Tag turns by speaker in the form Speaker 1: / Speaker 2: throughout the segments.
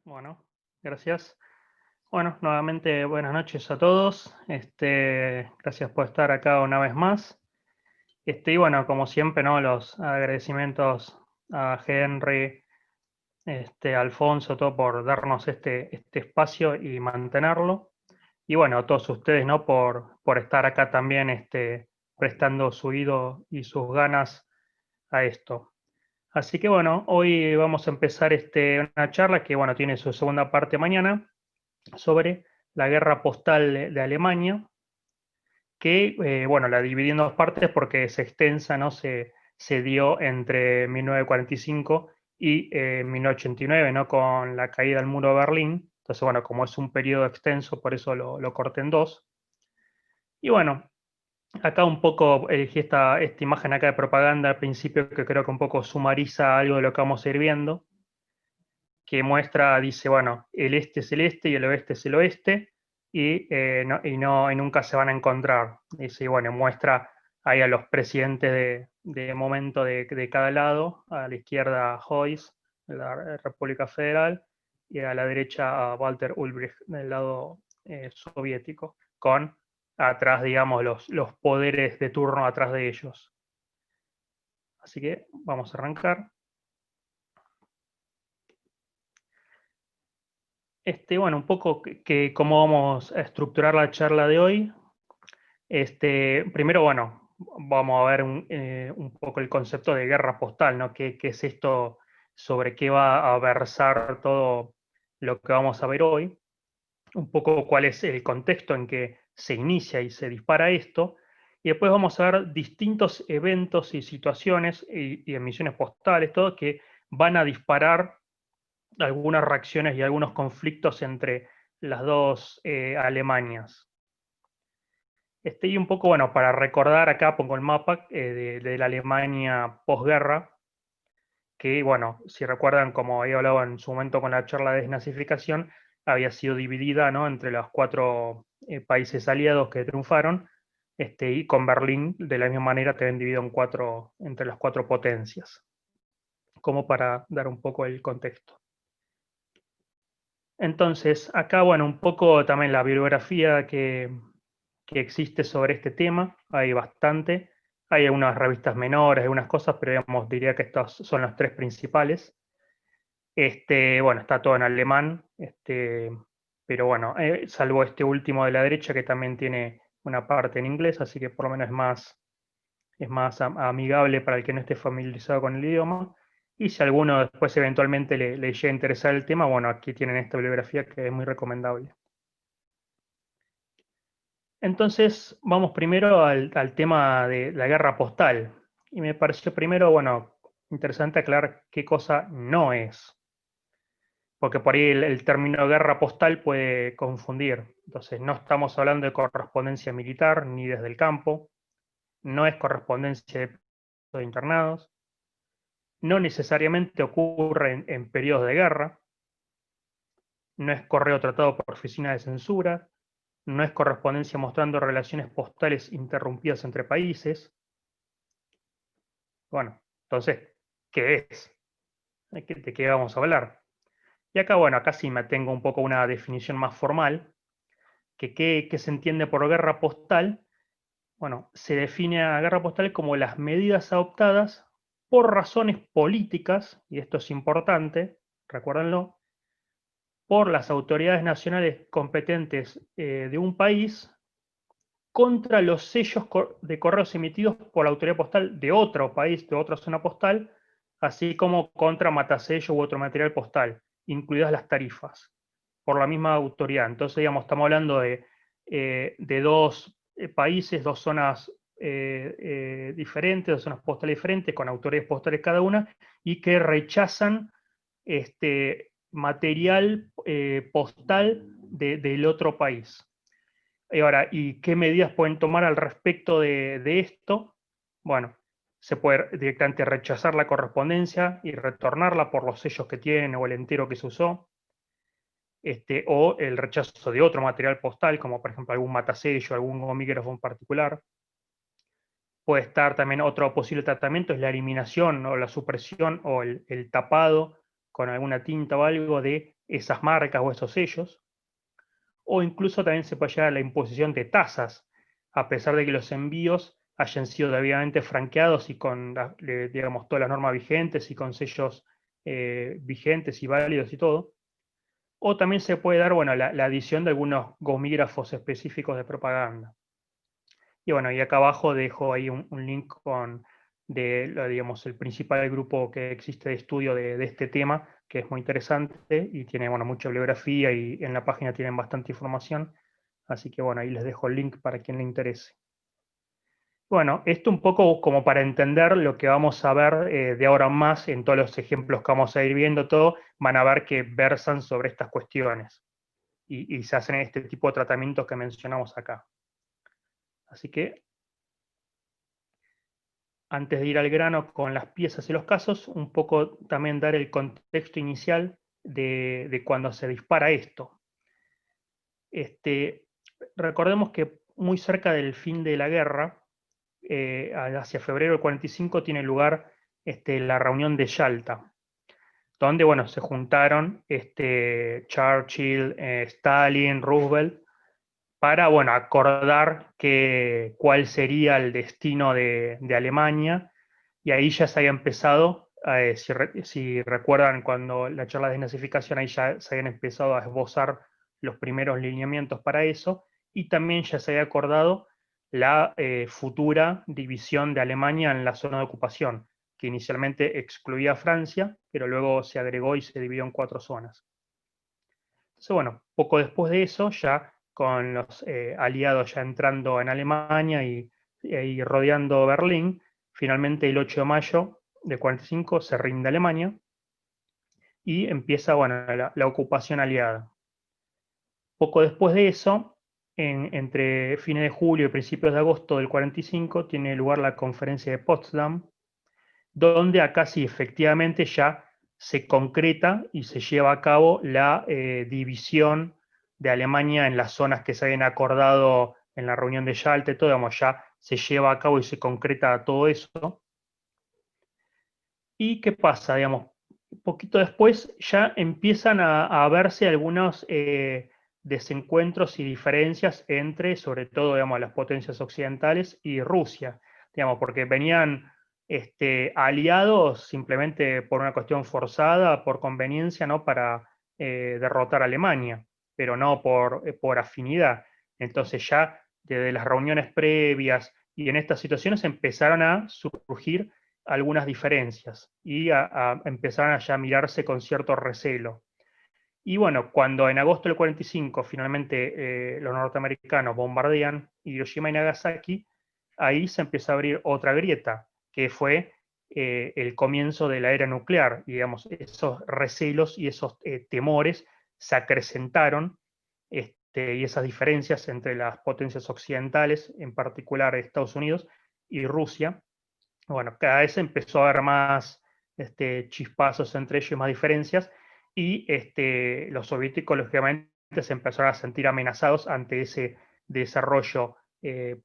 Speaker 1: Bueno, gracias. Bueno, nuevamente buenas noches a todos. Gracias por estar acá una vez más. Y bueno, como siempre, ¿no? Los agradecimientos a Henry, Alfonso, todo por darnos este espacio y mantenerlo. Y bueno, a todos ustedes, ¿no? Por estar acá también, prestando su oído y sus ganas a esto. Así que bueno, hoy vamos a empezar una charla que, bueno, tiene su segunda parte mañana sobre la guerra postal de Alemania, que, bueno, la dividí en dos partes porque es extensa, ¿no? Se dio entre 1945 y 1989, ¿no? Con la caída del muro de Berlín. Entonces, bueno, como es un periodo extenso, por eso lo corté en dos. Y bueno, acá un poco elegí esta imagen acá de propaganda al principio que creo que un poco sumariza algo de lo que vamos a ir viendo, que muestra, dice, bueno, el este es el este y el oeste es el oeste, y nunca se van a encontrar. Dice, y bueno, muestra ahí a los presidentes de momento de cada lado, a la izquierda Heuss, de la República Federal, y a la derecha a Walter Ulbricht, del lado soviético, con atrás, digamos, los poderes de turno atrás de ellos. Así que vamos a arrancar. Bueno, un poco cómo vamos a estructurar la charla de hoy. Primero, bueno, vamos a ver un poco el concepto de guerra postal, ¿no? ¿Qué es esto? Sobre qué va a versar todo lo que vamos a ver hoy. Un poco cuál es el contexto en que se inicia y se dispara esto. Y después vamos a ver distintos eventos y situaciones y emisiones postales, todo que van a disparar algunas reacciones y algunos conflictos entre las dos Alemanias. Y un poco, bueno, para recordar acá pongo el mapa de la Alemania posguerra, que, bueno, si recuerdan, como he hablado en su momento con la charla de desnazificación, había sido dividida, ¿no? Entre los cuatro países aliados que triunfaron, y con Berlín de la misma manera te ven dividido en cuatro, entre las cuatro potencias, como para dar un poco el contexto. Entonces, acá, bueno, un poco también la bibliografía que existe sobre este tema, hay bastante. Hay algunas revistas menores, algunas cosas, pero digamos, diría que estos son los tres principales. Bueno, está todo en alemán, pero bueno, salvo este último de la derecha que también tiene una parte en inglés, así que por lo menos es más amigable para el que no esté familiarizado con el idioma. Y si alguno después eventualmente le llega a interesar el tema, bueno, aquí tienen esta bibliografía que es muy recomendable. Entonces, vamos primero al tema de la guerra postal. Y me pareció primero, bueno, interesante aclarar qué cosa no es. Porque por ahí el término guerra postal puede confundir. Entonces, no estamos hablando de correspondencia militar ni desde el campo, no es correspondencia de internados, no necesariamente ocurre en periodos de guerra, no es correo tratado por oficina de censura, no es correspondencia mostrando relaciones postales interrumpidas entre países. Bueno, entonces, ¿qué es? ¿De qué vamos a hablar? Y acá, bueno, acá sí me tengo un poco una definición más formal, que qué se entiende por guerra postal. Bueno, se define a guerra postal como las medidas adoptadas por razones políticas, y esto es importante, recuérdenlo, por las autoridades nacionales competentes de un país contra los sellos de correos emitidos por la autoridad postal de otro país, de otra zona postal, así como contra matasellos u otro material postal, incluidas las tarifas, por la misma autoridad. Entonces, digamos, estamos hablando de dos países, dos zonas diferentes, dos zonas postales diferentes, con autoridades postales cada una, y que rechazan material postal del otro país. Y ahora, ¿y qué medidas pueden tomar al respecto de esto? Bueno, se puede directamente rechazar la correspondencia y retornarla por los sellos que tiene o el entero que se usó, o el rechazo de otro material postal, como por ejemplo algún matasello, algún gomígrafo en particular. Puede estar también otro posible tratamiento, es la eliminación o la supresión o el tapado con alguna tinta o algo de esas marcas o esos sellos, o incluso también se puede llegar a la imposición de tasas, a pesar de que los envíos hayan sido debidamente franqueados y con, digamos, todas las normas vigentes y con sellos vigentes y válidos y todo. O también se puede dar, bueno, la adición de algunos gomígrafos específicos de propaganda. Y bueno, y acá abajo dejo ahí un link con, digamos, el principal grupo que existe de estudio de este tema, que es muy interesante y tiene, bueno, mucha bibliografía y en la página tienen bastante información. Así que bueno, ahí les dejo el link para quien le interese. Bueno, esto un poco como para entender lo que vamos a ver de ahora en más en todos los ejemplos que vamos a ir viendo, todo, van a ver que versan sobre estas cuestiones y se hacen este tipo de tratamientos que mencionamos acá. Así que antes de ir al grano con las piezas y los casos, un poco también dar el contexto inicial de cuando se dispara esto. Recordemos que muy cerca del fin de la guerra, hacia febrero del 45, tiene lugar la reunión de Yalta, donde bueno, se juntaron Churchill, Stalin, Roosevelt, para bueno, acordar cuál sería el destino de Alemania, y ahí ya se había empezado, si recuerdan cuando la charla de desnazificación, ahí ya se habían empezado a esbozar los primeros lineamientos para eso, y también ya se había acordado la futura división de Alemania en la zona de ocupación, que inicialmente excluía a Francia, pero luego se agregó y se dividió en 4 zonas. Entonces, bueno, poco después de eso, ya con los aliados ya entrando en Alemania y rodeando Berlín, finalmente el 8 de mayo del 45 se rinde Alemania y empieza, bueno, la ocupación aliada. Poco después de eso, entre fines de julio y principios de agosto del 45, tiene lugar la conferencia de Potsdam, donde acá sí efectivamente ya se concreta y se lleva a cabo la división de Alemania en las zonas que se habían acordado en la reunión de Yalta, todo, digamos, ya se lleva a cabo y se concreta todo eso. ¿Y qué pasa? Digamos, un poquito después ya empiezan a verse algunos desencuentros y diferencias entre, sobre todo, digamos, las potencias occidentales y Rusia, digamos, porque venían aliados simplemente por una cuestión forzada, por conveniencia, ¿no? Para derrotar a Alemania, pero no por afinidad. Entonces ya desde las reuniones previas y en estas situaciones empezaron a surgir algunas diferencias y empezaron a ya mirarse con cierto recelo. Y bueno, cuando en agosto del 45 finalmente los norteamericanos bombardean Hiroshima y Nagasaki, ahí se empieza a abrir otra grieta, que fue el comienzo de la era nuclear. Y digamos, esos recelos y esos temores se acrecentaron, y esas diferencias entre las potencias occidentales, en particular Estados Unidos y Rusia, bueno, cada vez empezó a haber más chispazos entre ellos, más diferencias, y los soviéticos, lógicamente, se empezaron a sentir amenazados ante ese desarrollo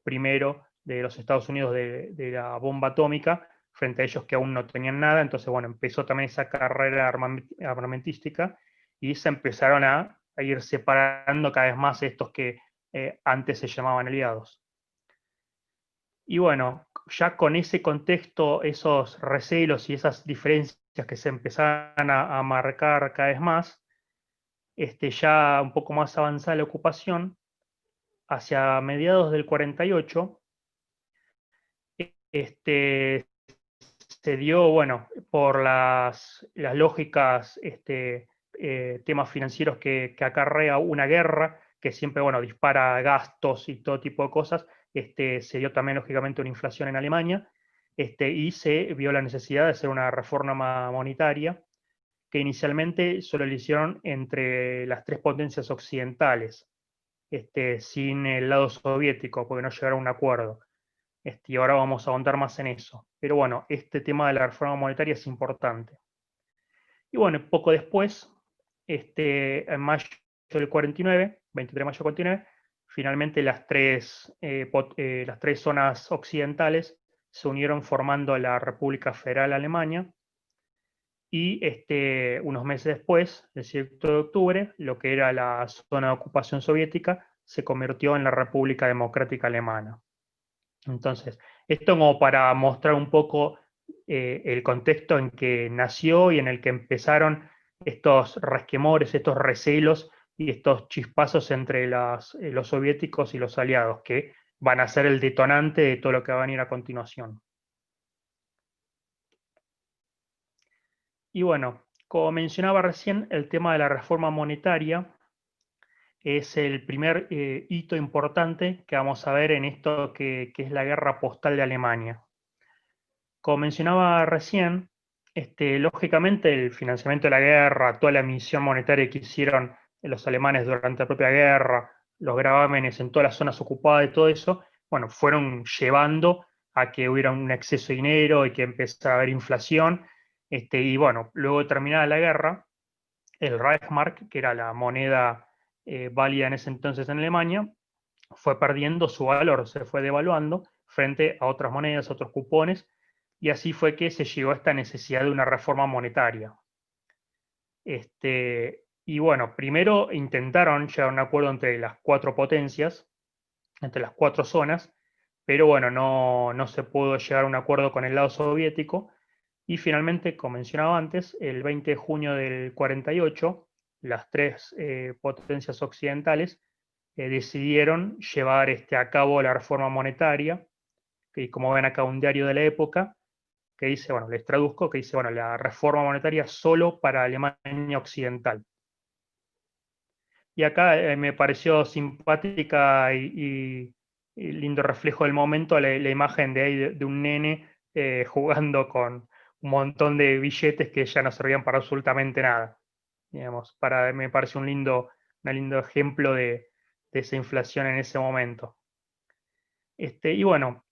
Speaker 1: primero de los Estados Unidos de la bomba atómica, frente a ellos que aún no tenían nada. Entonces, bueno, empezó también esa carrera armamentística y se empezaron a ir separando cada vez más estos que antes se llamaban aliados. Y bueno, ya con ese contexto, esos recelos y esas diferencias que se empezaban a marcar cada vez más, ya un poco más avanzada la ocupación, hacia mediados del 48, se dio, bueno, por las lógicas temas financieros que acarrea una guerra, que siempre, bueno, dispara gastos y todo tipo de cosas. Se dio también, lógicamente, una inflación en Alemania, y se vio la necesidad de hacer una reforma monetaria que inicialmente solo lo hicieron entre las 3 potencias occidentales, sin el lado soviético, porque no llegaron a un acuerdo. Y ahora vamos a ahondar más en eso. Pero bueno, este tema de la reforma monetaria es importante. Y bueno, poco después, en mayo del 49, 23 de mayo del 49, finalmente las tres zonas occidentales se unieron formando la República Federal Alemania, y unos meses después, el 7 de octubre, lo que era la zona de ocupación soviética se convirtió en la República Democrática Alemana. Entonces, esto como para mostrar un poco el contexto en que nació y en el que empezaron estos resquemores, estos recelos y estos chispazos entre los soviéticos y los aliados, que van a ser el detonante de todo lo que va a venir a continuación. Y bueno, como mencionaba recién, el tema de la reforma monetaria es el primer hito importante que vamos a ver en esto que es la guerra postal de Alemania. Como mencionaba recién, lógicamente el financiamiento de la guerra, toda la emisión monetaria que hicieron los alemanes durante la propia guerra, los gravámenes en todas las zonas ocupadas y todo eso, bueno, fueron llevando a que hubiera un exceso de dinero y que empezara a haber inflación. Y bueno, luego de terminada la guerra, el Reichsmark, que era la moneda válida en ese entonces en Alemania, fue perdiendo su valor, se fue devaluando frente a otras monedas, otros cupones, y así fue que se llegó a esta necesidad de una reforma monetaria. Y bueno, primero intentaron llegar a un acuerdo entre las cuatro potencias, entre las cuatro zonas, pero bueno, no se pudo llegar a un acuerdo con el lado soviético, y finalmente, como mencionaba antes, el 20 de junio del 48, las tres potencias occidentales decidieron llevar a cabo la reforma monetaria, que como ven acá un diario de la época, que dice, bueno, les traduzco, que dice, bueno, la reforma monetaria solo para Alemania Occidental. Y acá me pareció simpática y lindo reflejo del momento la imagen de, ahí de un nene jugando con un montón de billetes que ya no servían para absolutamente nada. Digamos, me parece un lindo ejemplo de esa inflación en ese momento. Y bueno,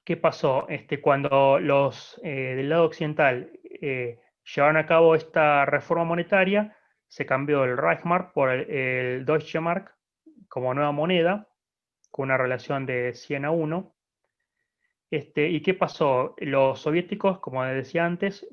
Speaker 1: ¿qué pasó? Cuando los del lado occidental llevaron a cabo esta reforma monetaria, se cambió el Reichsmark por el Deutsche Mark como nueva moneda, con una relación de 100 a 1. ¿Y qué pasó? Los soviéticos, como decía antes,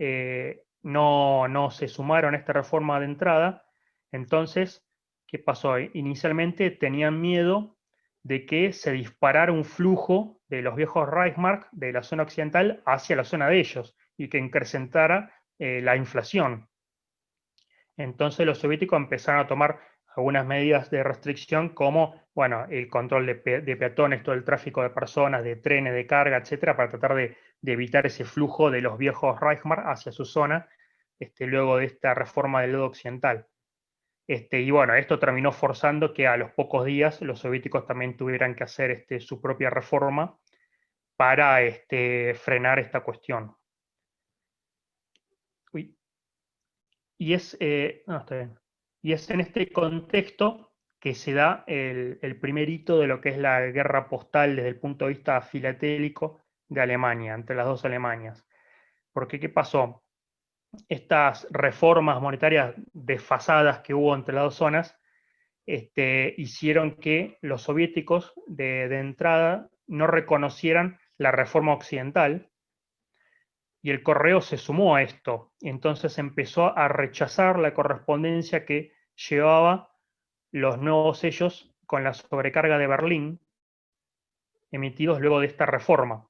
Speaker 1: no se sumaron a esta reforma de entrada. Entonces, ¿qué pasó? Inicialmente tenían miedo de que se disparara un flujo de los viejos Reichsmark de la zona occidental hacia la zona de ellos y que incrementara la inflación. Entonces los soviéticos empezaron a tomar algunas medidas de restricción como, bueno, el control de peatones, todo el tráfico de personas, de trenes, de carga, etcétera, para tratar de evitar ese flujo de los viejos Reichsmark hacia su zona, luego de esta reforma del lado occidental. Y bueno, esto terminó forzando que a los pocos días los soviéticos también tuvieran que hacer su propia reforma para frenar esta cuestión. Uy. No, está bien. Y es en este contexto que se da el primer hito de lo que es la guerra postal desde el punto de vista filatélico de Alemania, entre las dos Alemanias. Porque, ¿qué pasó? Estas reformas monetarias desfasadas que hubo entre las dos zonas hicieron que los soviéticos de entrada no reconocieran la reforma occidental, y el correo se sumó a esto. Entonces empezó a rechazar la correspondencia que llevaba los nuevos sellos con la sobrecarga de Berlín, emitidos luego de esta reforma.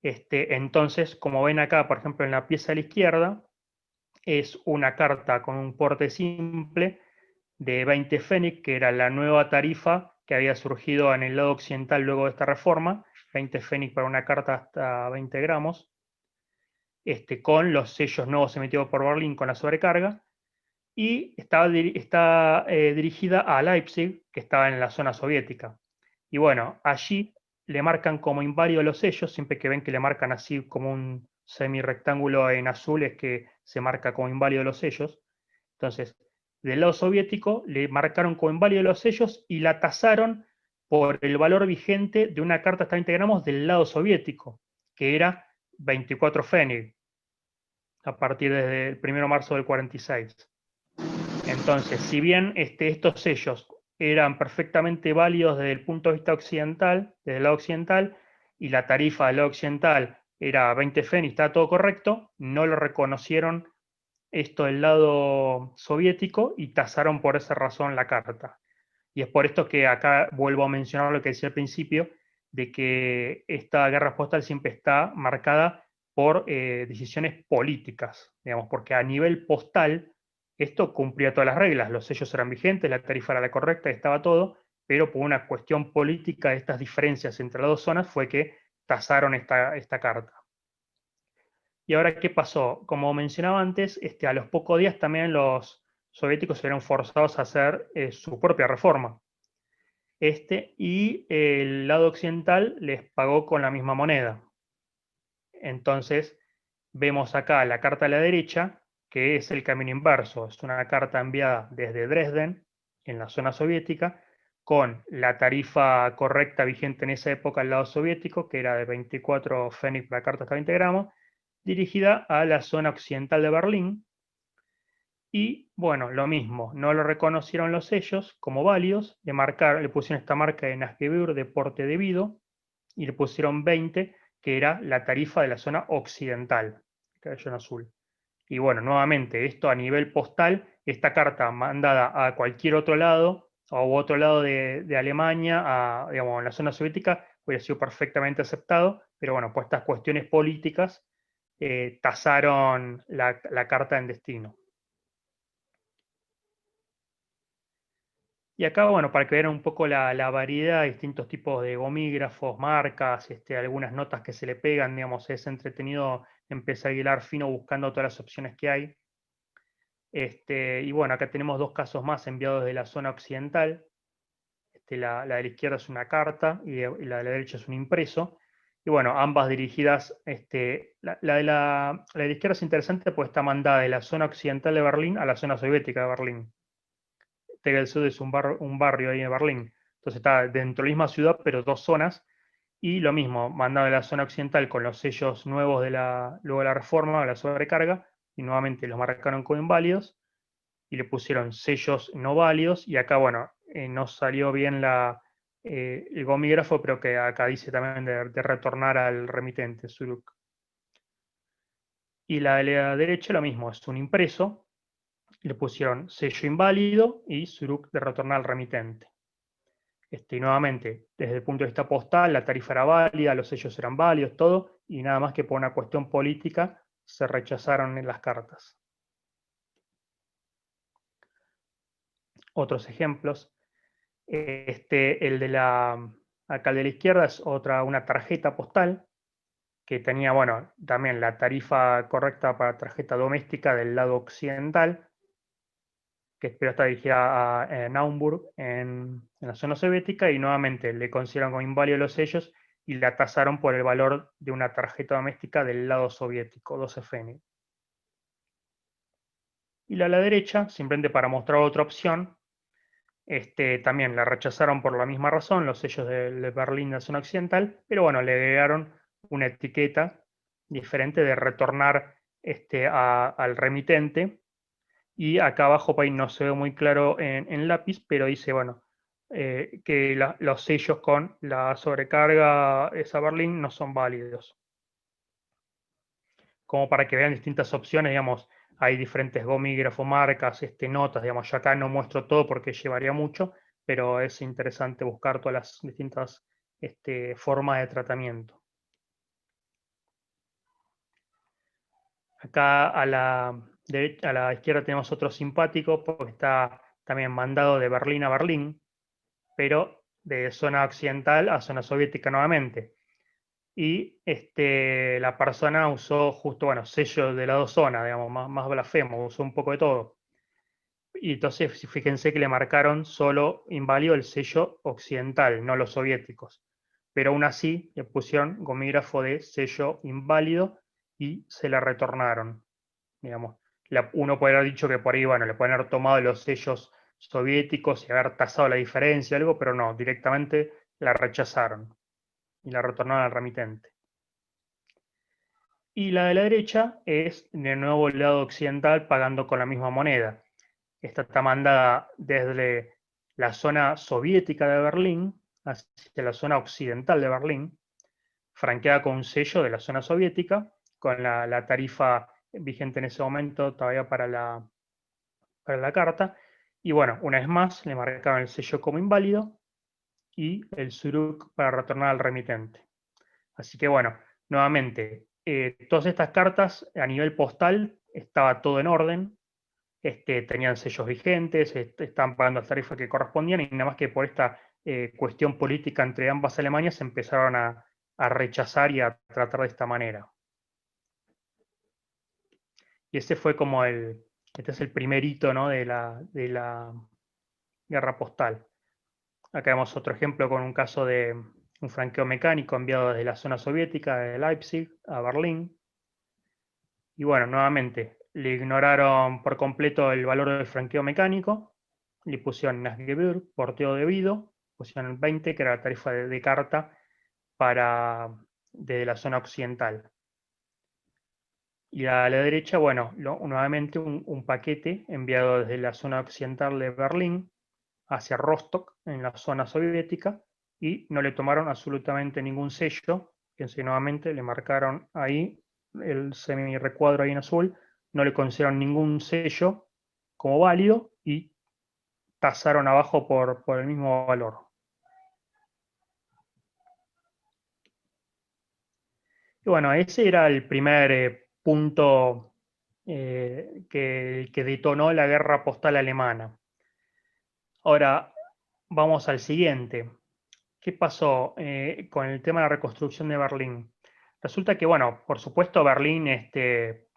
Speaker 1: Entonces, como ven acá, por ejemplo, en la pieza a la izquierda, es una carta con un porte simple de 20 Pfennig, que era la nueva tarifa que había surgido en el lado occidental luego de esta reforma, 20 Pfennig para una carta hasta 20 gramos, con los sellos nuevos emitidos por Berlín con la sobrecarga, y está dirigida a Leipzig, que estaba en la zona soviética. Y bueno, allí le marcan como inválido los sellos, siempre que ven que le marcan así como un semi-rectángulo en azul, es que se marca como inválido los sellos. Entonces, del lado soviético le marcaron como inválido los sellos y la tasaron por el valor vigente de una carta hasta 20 gramos del lado soviético, que era 24 Pfennig, a partir desde el 1 de marzo del 46. Entonces, si bien estos sellos eran perfectamente válidos desde el punto de vista occidental, desde el lado occidental, y la tarifa del lado occidental era 20 FEN y está todo correcto, no lo reconocieron esto del lado soviético y tasaron por esa razón la carta. Y es por esto que acá vuelvo a mencionar lo que decía al principio, de que esta guerra postal siempre está marcada por decisiones políticas, digamos, porque a nivel postal esto cumplía todas las reglas, los sellos eran vigentes, la tarifa era la correcta, estaba todo, pero por una cuestión política, estas diferencias entre las dos zonas fue que tasaron esta carta. Y ahora, ¿qué pasó? Como mencionaba antes, a los pocos días también los soviéticos se vieron forzados a hacer su propia reforma. Y el lado occidental les pagó con la misma moneda. Entonces, vemos acá la carta a la derecha, que es el camino inverso. Es una carta enviada desde Dresden, en la zona soviética, con la tarifa correcta vigente en esa época al lado soviético, que era de 24 pfennig la carta hasta 20 gramos, dirigida a la zona occidental de Berlín. Y bueno, lo mismo, no lo reconocieron los sellos como válidos, le pusieron esta marca de Nasgebür de porte debido y le pusieron 20, que era la tarifa de la zona occidental, que cayó en azul. Y bueno, nuevamente, esto a nivel postal, esta carta mandada a cualquier otro lado, o otro lado de Alemania, digamos, en la zona soviética, hubiera sido perfectamente aceptado, pero bueno, por estas cuestiones políticas, tasaron la carta en destino. Y acá, bueno, para que vean un poco la variedad, distintos tipos de gomígrafos, marcas, algunas notas que se le pegan, digamos, es entretenido empezar a hilar fino buscando todas las opciones que hay. Y bueno, acá tenemos dos casos más enviados de la zona occidental. La de la izquierda es una carta y la de la derecha es un impreso. Y bueno, ambas dirigidas, la de la izquierda es interesante porque está mandada de la zona occidental de Berlín a la zona soviética de Berlín. Tegelsud es un barrio ahí en Berlín. Entonces está dentro de la misma ciudad, pero dos zonas. Y lo mismo, mandado de la zona occidental con los sellos nuevos luego de la reforma, de la sobrecarga, y nuevamente los marcaron como inválidos y le pusieron sellos no válidos. Y acá, bueno, no salió bien el gomígrafo, pero que acá dice también de retornar al remitente, Suruk. Y la de la derecha lo mismo, es un impreso, le pusieron sello inválido y Suruk de retornar al remitente. Y nuevamente, desde el punto de vista postal, la tarifa era válida, los sellos eran válidos, todo, y nada más que por una cuestión política se rechazaron en las cartas. Otros ejemplos, el de acá de la izquierda es una tarjeta postal que tenía, bueno, también la tarifa correcta para tarjeta doméstica del lado occidental, que espero está dirigida a Naumburg en la zona soviética, y nuevamente le consideraron como inválidos los sellos y la tasaron por el valor de una tarjeta doméstica del lado soviético, 12 pfennig. Y la derecha, simplemente para mostrar otra opción, también la rechazaron por la misma razón, los sellos de Berlín de la zona occidental, pero bueno, le agregaron una etiqueta diferente de retornar al remitente. Y acá abajo, pues, no se ve muy claro en lápiz, pero dice, bueno, que los sellos con la sobrecarga esa Berlín no son válidos. Como para que vean distintas opciones, digamos, hay diferentes gomígrafos, marcas, notas, digamos, yo acá no muestro todo porque llevaría mucho, pero es interesante buscar todas las distintas formas de tratamiento. Acá a la izquierda tenemos otro simpático porque está también mandado de Berlín a Berlín, pero de zona occidental a zona soviética nuevamente. Y la persona usó justo, bueno, sello de las dos zonas, digamos, más blasfemo, usó un poco de todo. Y entonces fíjense que le marcaron solo inválido el sello occidental, no los soviéticos. Pero aún así le pusieron gomígrafo de sello inválido y se la retornaron. Digamos, uno puede haber dicho que por ahí, bueno, le pueden haber tomado los sellos soviéticos y haber tasado la diferencia o algo, pero no, directamente la rechazaron y la retornaron al remitente. Y la de la derecha es de nuevo el lado occidental pagando con la misma moneda. Esta está mandada desde la zona soviética de Berlín hacia la zona occidental de Berlín. franqueada con un sello de la zona soviética, con la tarifa vigente en ese momento todavía para la carta. Y bueno, una vez más le marcaron el sello como inválido y el suruk para retornar al remitente. Así que bueno, nuevamente, todas estas cartas a nivel postal estaba todo en orden, tenían sellos vigentes, estaban pagando las tarifas que correspondían y nada más que por esta cuestión política entre ambas Alemanias se empezaron a rechazar y a tratar de esta manera. Y ese fue como este es el primer hito, ¿no?, de la guerra postal. Acá vemos otro ejemplo con un caso de un franqueo mecánico enviado desde la zona soviética de Leipzig a Berlín. Y bueno, nuevamente, le ignoraron por completo el valor del franqueo mecánico, le pusieron Nachgebühr, porteo debido, pusieron 20, que era la tarifa de carta desde la zona occidental. Y a la derecha, bueno, nuevamente un paquete enviado desde la zona occidental de Berlín hacia Rostock, en la zona soviética, y no le tomaron absolutamente ningún sello. Fíjense, nuevamente le marcaron ahí el semi-recuadro ahí en azul, no le consideraron ningún sello como válido y tasaron abajo por el mismo valor. Y bueno, ese era el primer punto que detonó la guerra postal alemana. Ahora, vamos al siguiente. ¿Qué pasó con el tema de la reconstrucción de Berlín? Resulta que, bueno, por supuesto Berlín,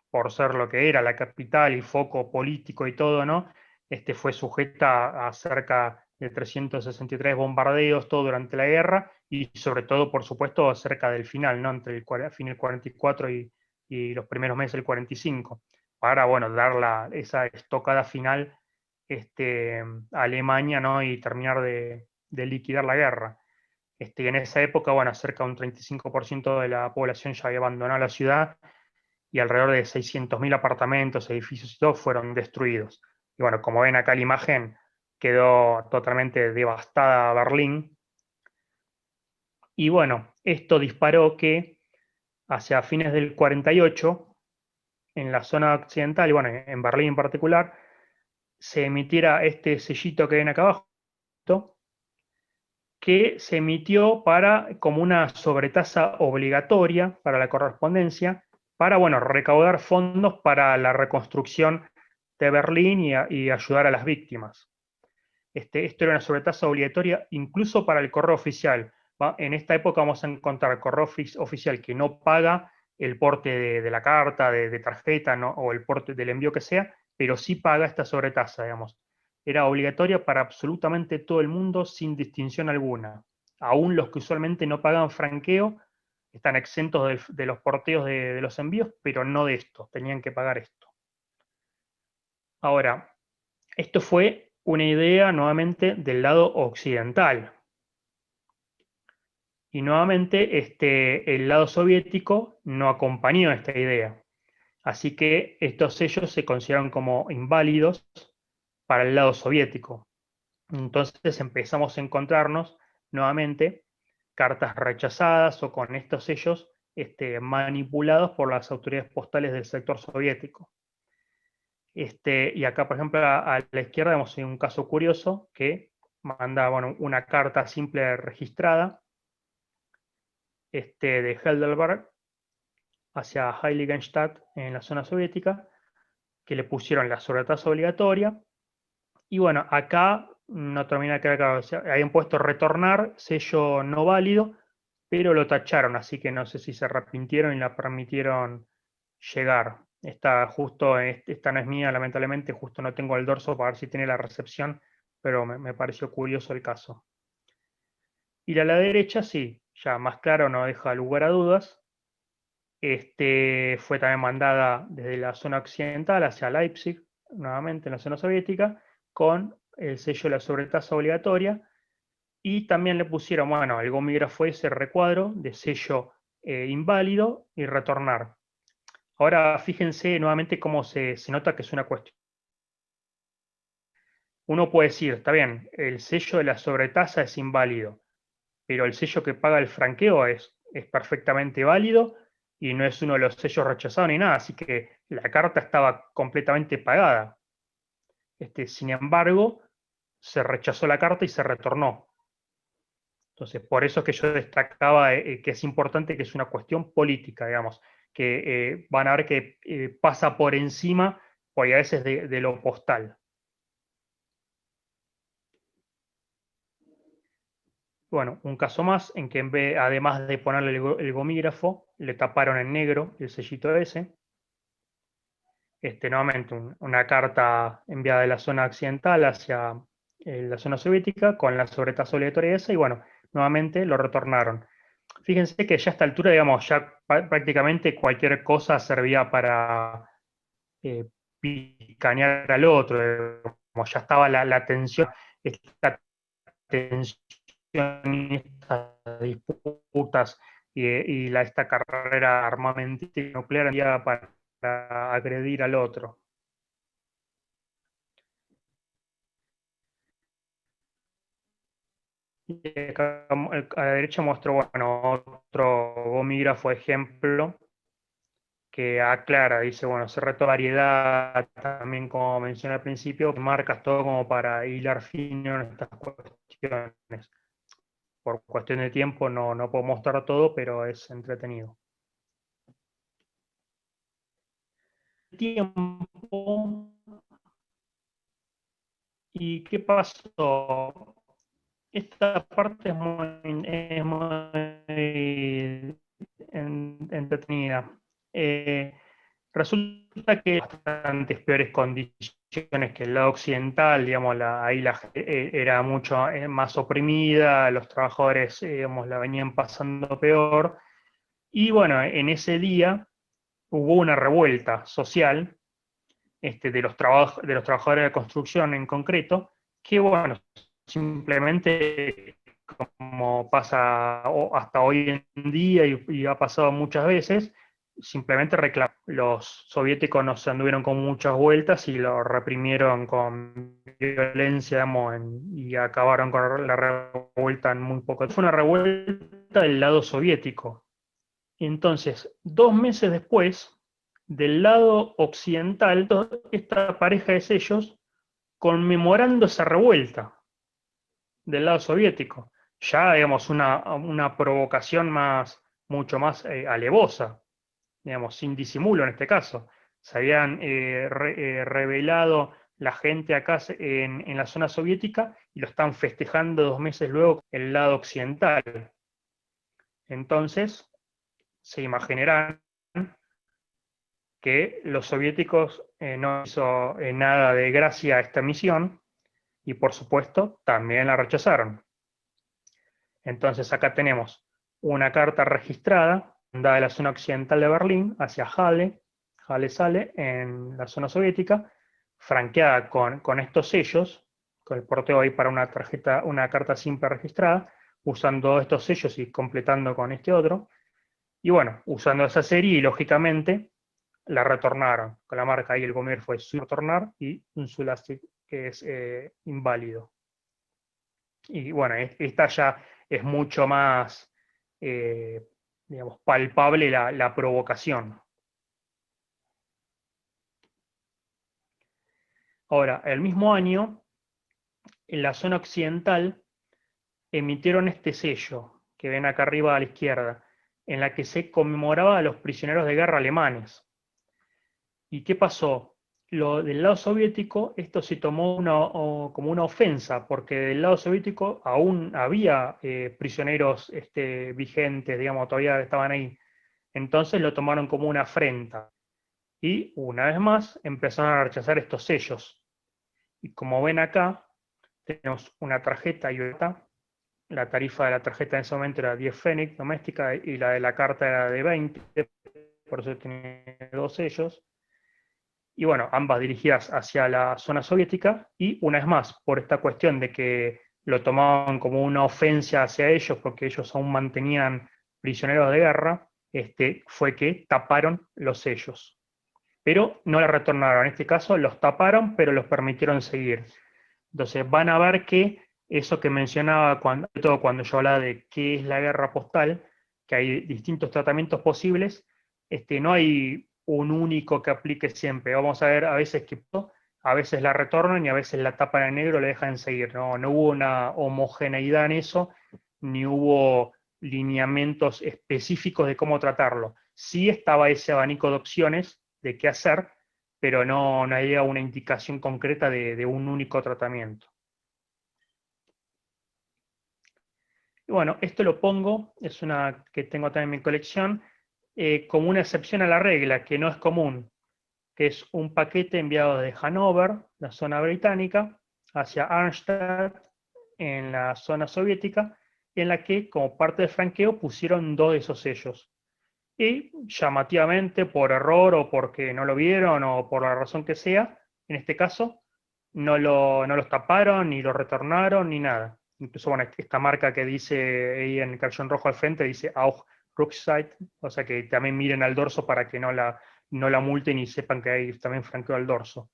Speaker 1: por ser lo que era la capital y foco político y todo, ¿no? Fue sujeta a cerca de 363 bombardeos todo durante la guerra y sobre todo, por supuesto, cerca del final, ¿no? Entre el fin del 44 y los primeros meses del 45, para, bueno, dar esa estocada final a Alemania, ¿no? Y terminar de liquidar la guerra. Y en esa época, bueno, cerca de un 35% de la población ya había abandonado la ciudad y alrededor de 600.000 apartamentos, edificios y todo fueron destruidos. Y bueno, como ven acá la imagen, quedó totalmente devastada Berlín. Y bueno, esto disparó que hacia fines del 48, en la zona occidental, y bueno, en Berlín en particular, se emitiera este sellito que ven acá abajo, que se emitió como una sobretasa obligatoria para la correspondencia, para, bueno, recaudar fondos para la reconstrucción de Berlín y ayudar a las víctimas. Esto era una sobretasa obligatoria incluso para el correo oficial. En esta época vamos a encontrar correo oficial que no paga el porte de la carta, de tarjeta, ¿no?, o el porte del envío que sea, pero sí paga esta sobretasa, digamos. Era obligatoria para absolutamente todo el mundo sin distinción alguna. Aún los que usualmente no pagan franqueo están exentos de los porteos de los envíos, pero no de esto, tenían que pagar esto. Ahora, esto fue una idea nuevamente del lado occidental. Y nuevamente el lado soviético no acompañó esta idea. Así que estos sellos se consideraron como inválidos para el lado soviético. Entonces empezamos a encontrarnos nuevamente cartas rechazadas o con estos sellos manipulados por las autoridades postales del sector soviético. Y acá, por ejemplo, a la izquierda vemos un caso curioso que manda, bueno, una carta simple registrada de Heidelberg hacia Heiligenstadt en la zona soviética, que le pusieron la sobretasa obligatoria. Y bueno, acá no termina de quedar claro, o sea, habían puesto retornar, sello no válido, pero lo tacharon, así que no sé si se arrepintieron y la permitieron llegar. Esta no es mía, lamentablemente, justo no tengo el dorso para ver si tiene la recepción, pero me pareció curioso el caso. Y la derecha, sí, ya más claro, no deja lugar a dudas. Fue también mandada desde la zona occidental hacia Leipzig, nuevamente en la zona soviética, con el sello de la sobretasa obligatoria. Y también le pusieron, bueno, el gomígrafo ese recuadro de sello inválido y retornar. Ahora fíjense nuevamente cómo se nota que es una cuestión. Uno puede decir, está bien, el sello de la sobretasa es inválido, pero el sello que paga el franqueo es perfectamente válido y no es uno de los sellos rechazados ni nada, así que la carta estaba completamente pagada. Sin embargo, se rechazó la carta y se retornó. Entonces, por eso es que yo destacaba que es importante, que es una cuestión política, digamos, que van a ver que pasa por encima, por a veces, de lo postal. Bueno, un caso más en que además de ponerle el gomígrafo, le taparon en negro el sellito ese. Nuevamente una carta enviada de la zona occidental hacia la zona soviética con la sobretasa obligatoria esa, y bueno, nuevamente lo retornaron. Fíjense que ya a esta altura, digamos, ya prácticamente cualquier cosa servía para eh, picanear al otro, como ya estaba la tensión, esta tensión, estas disputas esta carrera armamentística nuclear enviada para agredir al otro. Y acá a la derecha muestro, bueno, otro gomígrafo ejemplo que aclara, dice, bueno, se retó variedad, también como mencioné al principio, marcas todo como para hilar fino en estas cuestiones. Por cuestión de tiempo no puedo mostrar todo, pero es entretenido. Tiempo. ¿Y qué pasó? Esta parte es muy entretenida. Resulta que hay bastantes peores condiciones que el lado occidental, digamos, ahí era mucho más oprimida, los trabajadores, digamos, la venían pasando peor. Y bueno, en ese día hubo una revuelta social de los trabajadores de la construcción en concreto, que bueno, simplemente como pasa hasta hoy en día y ha pasado muchas veces, simplemente los soviéticos no se anduvieron con muchas vueltas y lo reprimieron con violencia, digamos, y acabaron con la revuelta en muy poco tiempo. Fue una revuelta del lado soviético. Entonces, 2 meses después, del lado occidental, esta pareja de sellos conmemorando esa revuelta del lado soviético. Ya, digamos, una provocación mucho más alevosa, digamos, sin disimulo en este caso. Se habían revelado la gente acá en la zona soviética y lo están festejando 2 meses luego el lado occidental. Entonces, se imaginarán que los soviéticos no hizo nada de gracia a esta misión y por supuesto también la rechazaron. Entonces acá tenemos una carta registrada dada de la zona occidental de Berlín hacia Halle-Saale en la zona soviética, franqueada con estos sellos, con el porteo ahí para una carta simple registrada, usando estos sellos y completando con este otro. Y bueno, usando esa serie y lógicamente la retornaron, con la marca ahí el gomígrafo fue su retornar y un Sulastic que es inválido. Y bueno, esta ya es mucho más, eh, digamos, palpable la provocación. Ahora, el mismo año, en la zona occidental, emitieron este sello, que ven acá arriba a la izquierda, en la que se conmemoraba a los prisioneros de guerra alemanes. ¿Y qué pasó? Del lado soviético, esto se tomó como una ofensa, porque del lado soviético aún había prisioneros vigentes, digamos, todavía estaban ahí. Entonces lo tomaron como una afrenta. Y una vez más empezaron a rechazar estos sellos. Y como ven acá, tenemos una tarjeta y otra. La tarifa de la tarjeta en ese momento era 10 Fenix doméstica y la de la carta era de 20, por eso tiene 2 sellos. Y bueno, ambas dirigidas hacia la zona soviética, y una vez más, por esta cuestión de que lo tomaban como una ofensa hacia ellos, porque ellos aún mantenían prisioneros de guerra, fue que taparon los sellos. Pero no la retornaron, en este caso los taparon, pero los permitieron seguir. Entonces van a ver que eso que mencionaba todo cuando yo hablaba de qué es la guerra postal, que hay distintos tratamientos posibles, no hay un único que aplique siempre. Vamos a ver a veces que a veces la retornan y a veces la tapan en negro y la dejan seguir. No hubo una homogeneidad en eso, ni hubo lineamientos específicos de cómo tratarlo. Sí estaba ese abanico de opciones de qué hacer, pero no había una indicación concreta de un único tratamiento. Y bueno, esto lo pongo, es una que tengo también en mi colección, como una excepción a la regla, que no es común, que es un paquete enviado de Hannover, la zona británica, hacia Arnstadt, en la zona soviética, en la que, como parte del franqueo, pusieron 2 de esos sellos. Y llamativamente, por error o porque no lo vieron o por la razón que sea, en este caso, no los taparon, ni los retornaron, ni nada. Incluso, bueno, esta marca que dice ahí en cartón rojo al frente, dice Auch Rückseite, o sea que también miren al dorso para que no la multen y sepan que hay también franqueo al dorso.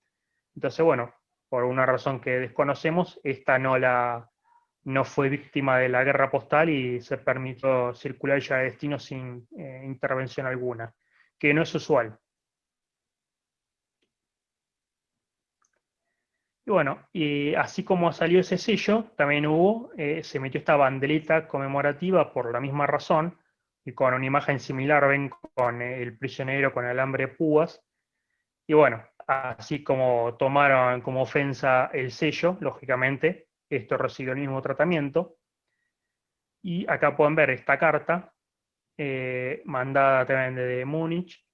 Speaker 1: Entonces, bueno, por una razón que desconocemos, esta no fue víctima de la guerra postal y se permitió circular ya de destino sin intervención alguna, que no es usual. Y bueno, y así como salió ese sello, también se metió esta banderita conmemorativa por la misma razón, y con una imagen similar, ven, con el prisionero con alambre de púas. Y bueno, así como tomaron como ofensa el sello, lógicamente, esto recibió el mismo tratamiento. Y acá pueden ver esta carta, mandada también desde Múnich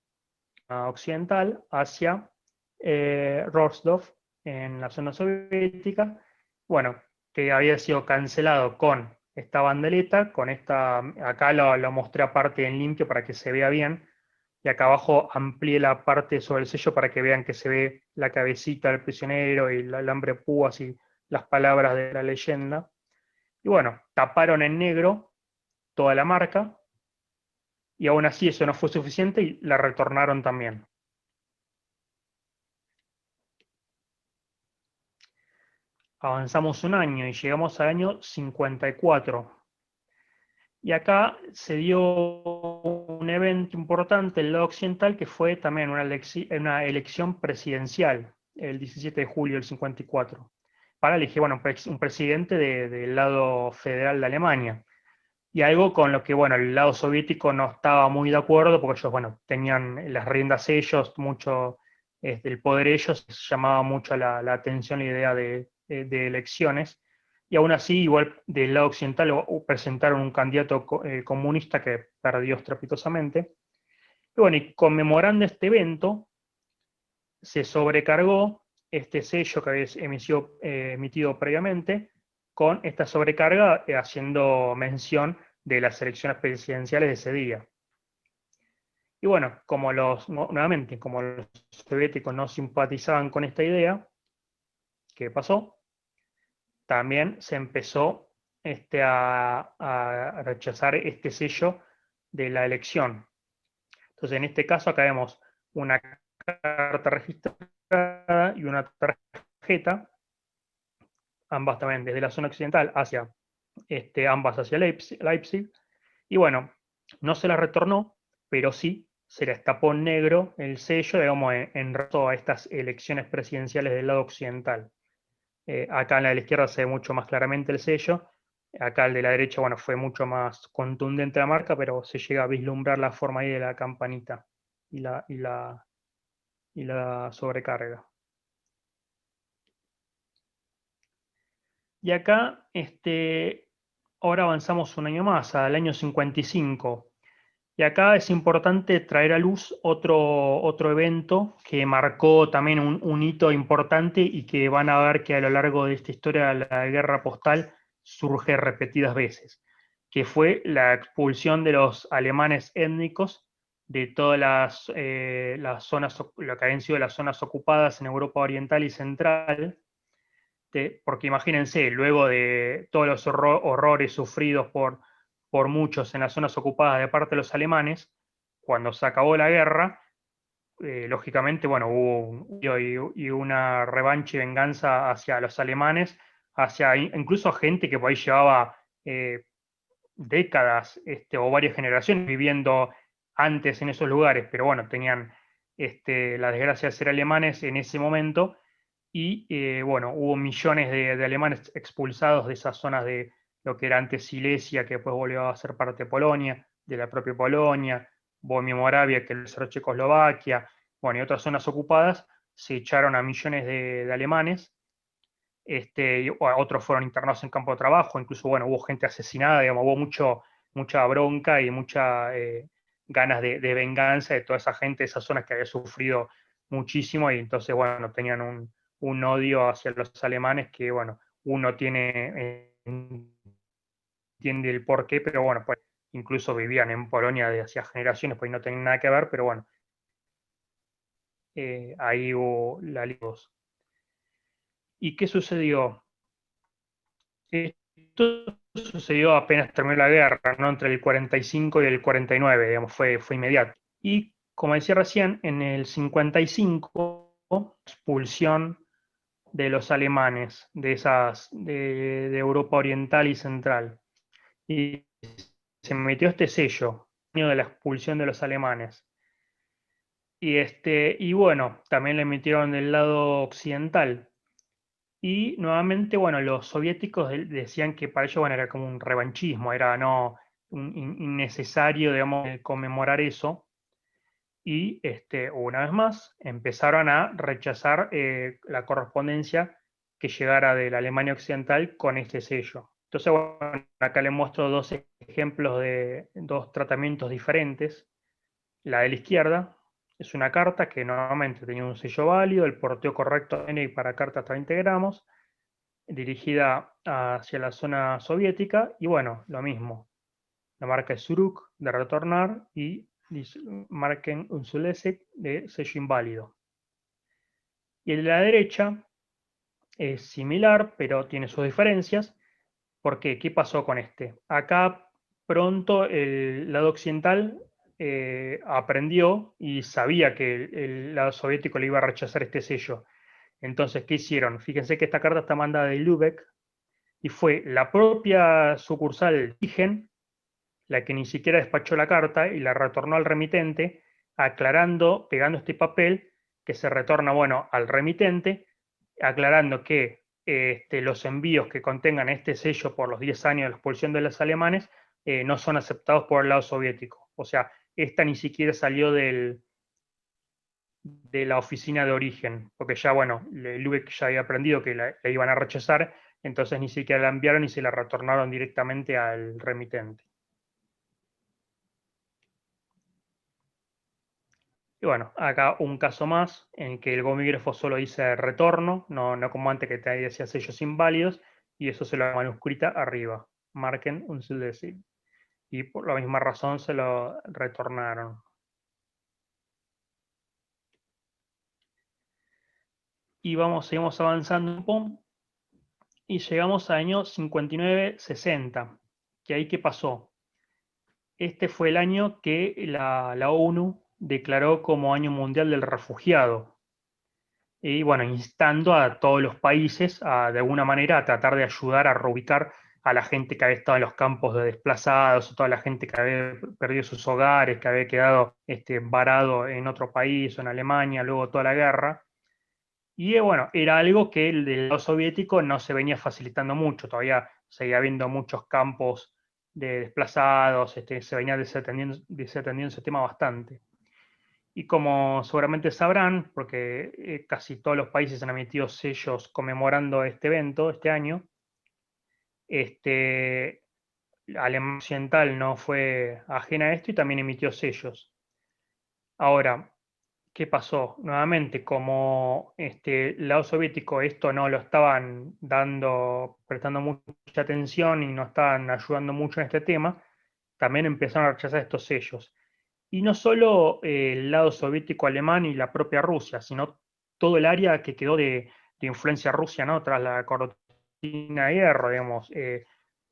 Speaker 1: a occidental hacia Rosdorf, en la zona soviética, bueno, que había sido cancelado con esta bandereta, con esta, acá lo mostré aparte en limpio para que se vea bien, y acá abajo amplié la parte sobre el sello para que vean que se ve la cabecita del prisionero y el alambre de púas y las palabras de la leyenda. Y bueno, taparon en negro toda la marca, y aún así eso no fue suficiente y la retornaron también. Avanzamos un año y llegamos al año 54. Y acá se dio un evento importante en el lado occidental que fue también una elección presidencial el 17 de julio del 54 para elegir, bueno, un presidente del lado federal de Alemania. Y algo con lo que, bueno, el lado soviético no estaba muy de acuerdo porque ellos, bueno, tenían las riendas ellos, mucho el poder ellos, llamaba mucho la atención la idea de elecciones. Y aún así, igual del lado occidental presentaron un candidato comunista que perdió estrepitosamente. Y bueno, y conmemorando este evento, se sobrecargó este sello que había emitido previamente con esta sobrecarga, haciendo mención de las elecciones presidenciales de ese día. Y bueno, nuevamente, como los soviéticos no simpatizaban con esta idea, ¿qué pasó? También se empezó a rechazar este sello de la elección. Entonces, en este caso, acá vemos una carta registrada y una tarjeta, ambas también desde la zona occidental hacia, ambas hacia Leipzig. Y bueno, no se la retornó, pero sí se la tapó en negro el sello, digamos, en a estas elecciones presidenciales del lado occidental. Acá en la de la izquierda se ve mucho más claramente el sello. Acá el de la derecha, bueno, fue mucho más contundente la marca, pero se llega a vislumbrar la forma ahí de la campanita y la sobrecarga. Y acá, ahora avanzamos un año más, al año 55. Y acá es importante traer a luz otro evento que marcó también un hito importante y que van a ver que a lo largo de esta historia de la guerra postal surge repetidas veces, que fue la expulsión de los alemanes étnicos de todas las zonas, lo que habían sido las zonas ocupadas en Europa Oriental y Central, porque imagínense, luego de todos los horrores sufridos por muchos en las zonas ocupadas de parte de los alemanes, cuando se acabó la guerra, lógicamente, bueno, hubo y una revancha y venganza hacia los alemanes, hacia incluso gente que por ahí llevaba décadas o varias generaciones viviendo antes en esos lugares, pero bueno, tenían la desgracia de ser alemanes en ese momento y bueno, hubo millones de alemanes expulsados de esas zonas de lo que era antes Silesia, que después volvió a ser parte de Polonia, de la propia Polonia, Bohemia-Moravia, que es Checoslovaquia, bueno, y otras zonas ocupadas, se echaron a millones de alemanes, y otros fueron internados en campo de trabajo, incluso, bueno, hubo gente asesinada, digamos, hubo mucha bronca y mucha ganas de venganza de toda esa gente, de esas zonas que había sufrido muchísimo, y entonces, bueno, tenían un odio hacia los alemanes que, bueno, uno entiende el porqué, pero bueno, pues incluso vivían en Polonia de hacía generaciones, pues no tenían nada que ver, pero bueno, ahí hubo la luz. ¿Y qué sucedió? Esto sucedió apenas terminó la guerra, ¿no? Entre el 45 y el 49, digamos, fue inmediato. Y como decía recién, en el 55, expulsión de los alemanes de Europa Oriental y Central. Y se metió este sello, año de la expulsión de los alemanes. Y bueno, también le emitieron del lado occidental. Y nuevamente, bueno, los soviéticos decían que para ellos, bueno, era como un revanchismo, era no innecesario, digamos, conmemorar eso. Y una vez más empezaron a rechazar la correspondencia que llegara de la Alemania Occidental con este sello. Entonces, bueno, acá les muestro dos ejemplos de dos tratamientos diferentes. La de la izquierda es una carta que nuevamente tenía un sello válido, el porteo correcto N para cartas 30 gramos, dirigida hacia la zona soviética, y bueno, lo mismo. La marca es Suruk de retornar y marquen un Unsulesek de sello inválido. Y el de la derecha es similar, pero tiene sus diferencias. ¿Por qué? ¿Qué pasó con este? Acá pronto el lado occidental aprendió y sabía que el lado soviético le iba a rechazar este sello. Entonces, ¿qué hicieron? Fíjense que esta carta está mandada de Lübeck y fue la propia sucursal de origen la que ni siquiera despachó la carta y la retornó al remitente, aclarando, pegando este papel que se retorna, bueno, al remitente, aclarando que los envíos que contengan este sello por los 10 años de la expulsión de los alemanes no son aceptados por el lado soviético. O sea, esta ni siquiera salió de la oficina de origen, porque ya, bueno, Lübeck ya había aprendido que la iban a rechazar, entonces ni siquiera la enviaron y se la retornaron directamente al remitente. Y bueno, acá un caso más en que el gomígrafo solo dice retorno, no como antes que te decía sellos inválidos, y eso se lo manuscrita arriba. Marquen un decir. Y por la misma razón se lo retornaron. Y seguimos avanzando un poco y llegamos al año 59-60. ¿Que ahí qué pasó? Este fue el año que la ONU declaró como Año Mundial del Refugiado. Y bueno, instando a todos los países de alguna manera a tratar de ayudar a reubicar a la gente que había estado en los campos de desplazados, a toda la gente que había perdido sus hogares, que había quedado varado en otro país o en Alemania, luego toda la guerra. Y bueno, era algo que el del lado soviético no se venía facilitando mucho, todavía seguía habiendo muchos campos de desplazados, se venía desatendiendo ese tema bastante. Y como seguramente sabrán, porque casi todos los países han emitido sellos conmemorando este evento este año, este, Alemania Occidental no fue ajena a esto y también emitió sellos. Ahora, ¿qué pasó? Nuevamente, como el lado soviético esto no lo estaban prestando mucha atención y no estaban ayudando mucho en este tema, también empezaron a rechazar estos sellos. Y no solo el lado soviético alemán y la propia Rusia, sino todo el área que quedó de influencia rusa, ¿no? Tras la cortina de hierro, digamos,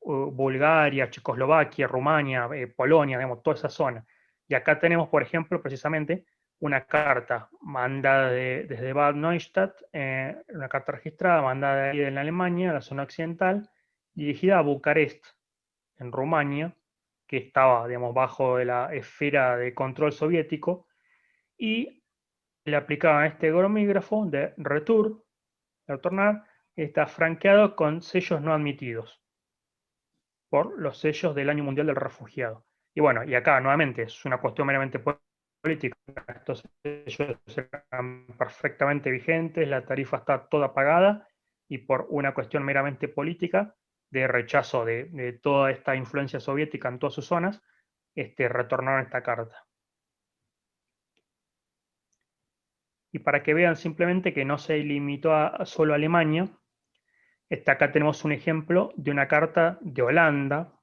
Speaker 1: Bulgaria, Checoslovaquia, Rumania, Polonia, digamos, toda esa zona. Y acá tenemos, por ejemplo, precisamente una carta mandada desde Bad Neustadt, una carta registrada mandada de ahí en Alemania, la zona occidental, dirigida a Bucarest, en Rumania, que estaba, digamos, bajo de la esfera de control soviético, y le aplicaban este gromígrafo de retornar, está franqueado con sellos no admitidos por los sellos del Año Mundial del Refugiado. Y bueno, y acá nuevamente es una cuestión meramente política. Estos sellos eran perfectamente vigentes, la tarifa está toda pagada y por una cuestión meramente política de rechazo de toda esta influencia soviética en todas sus zonas, retornaron esta carta. Y para que vean simplemente que no se limitó a solo a Alemania, acá tenemos un ejemplo de una carta de Holanda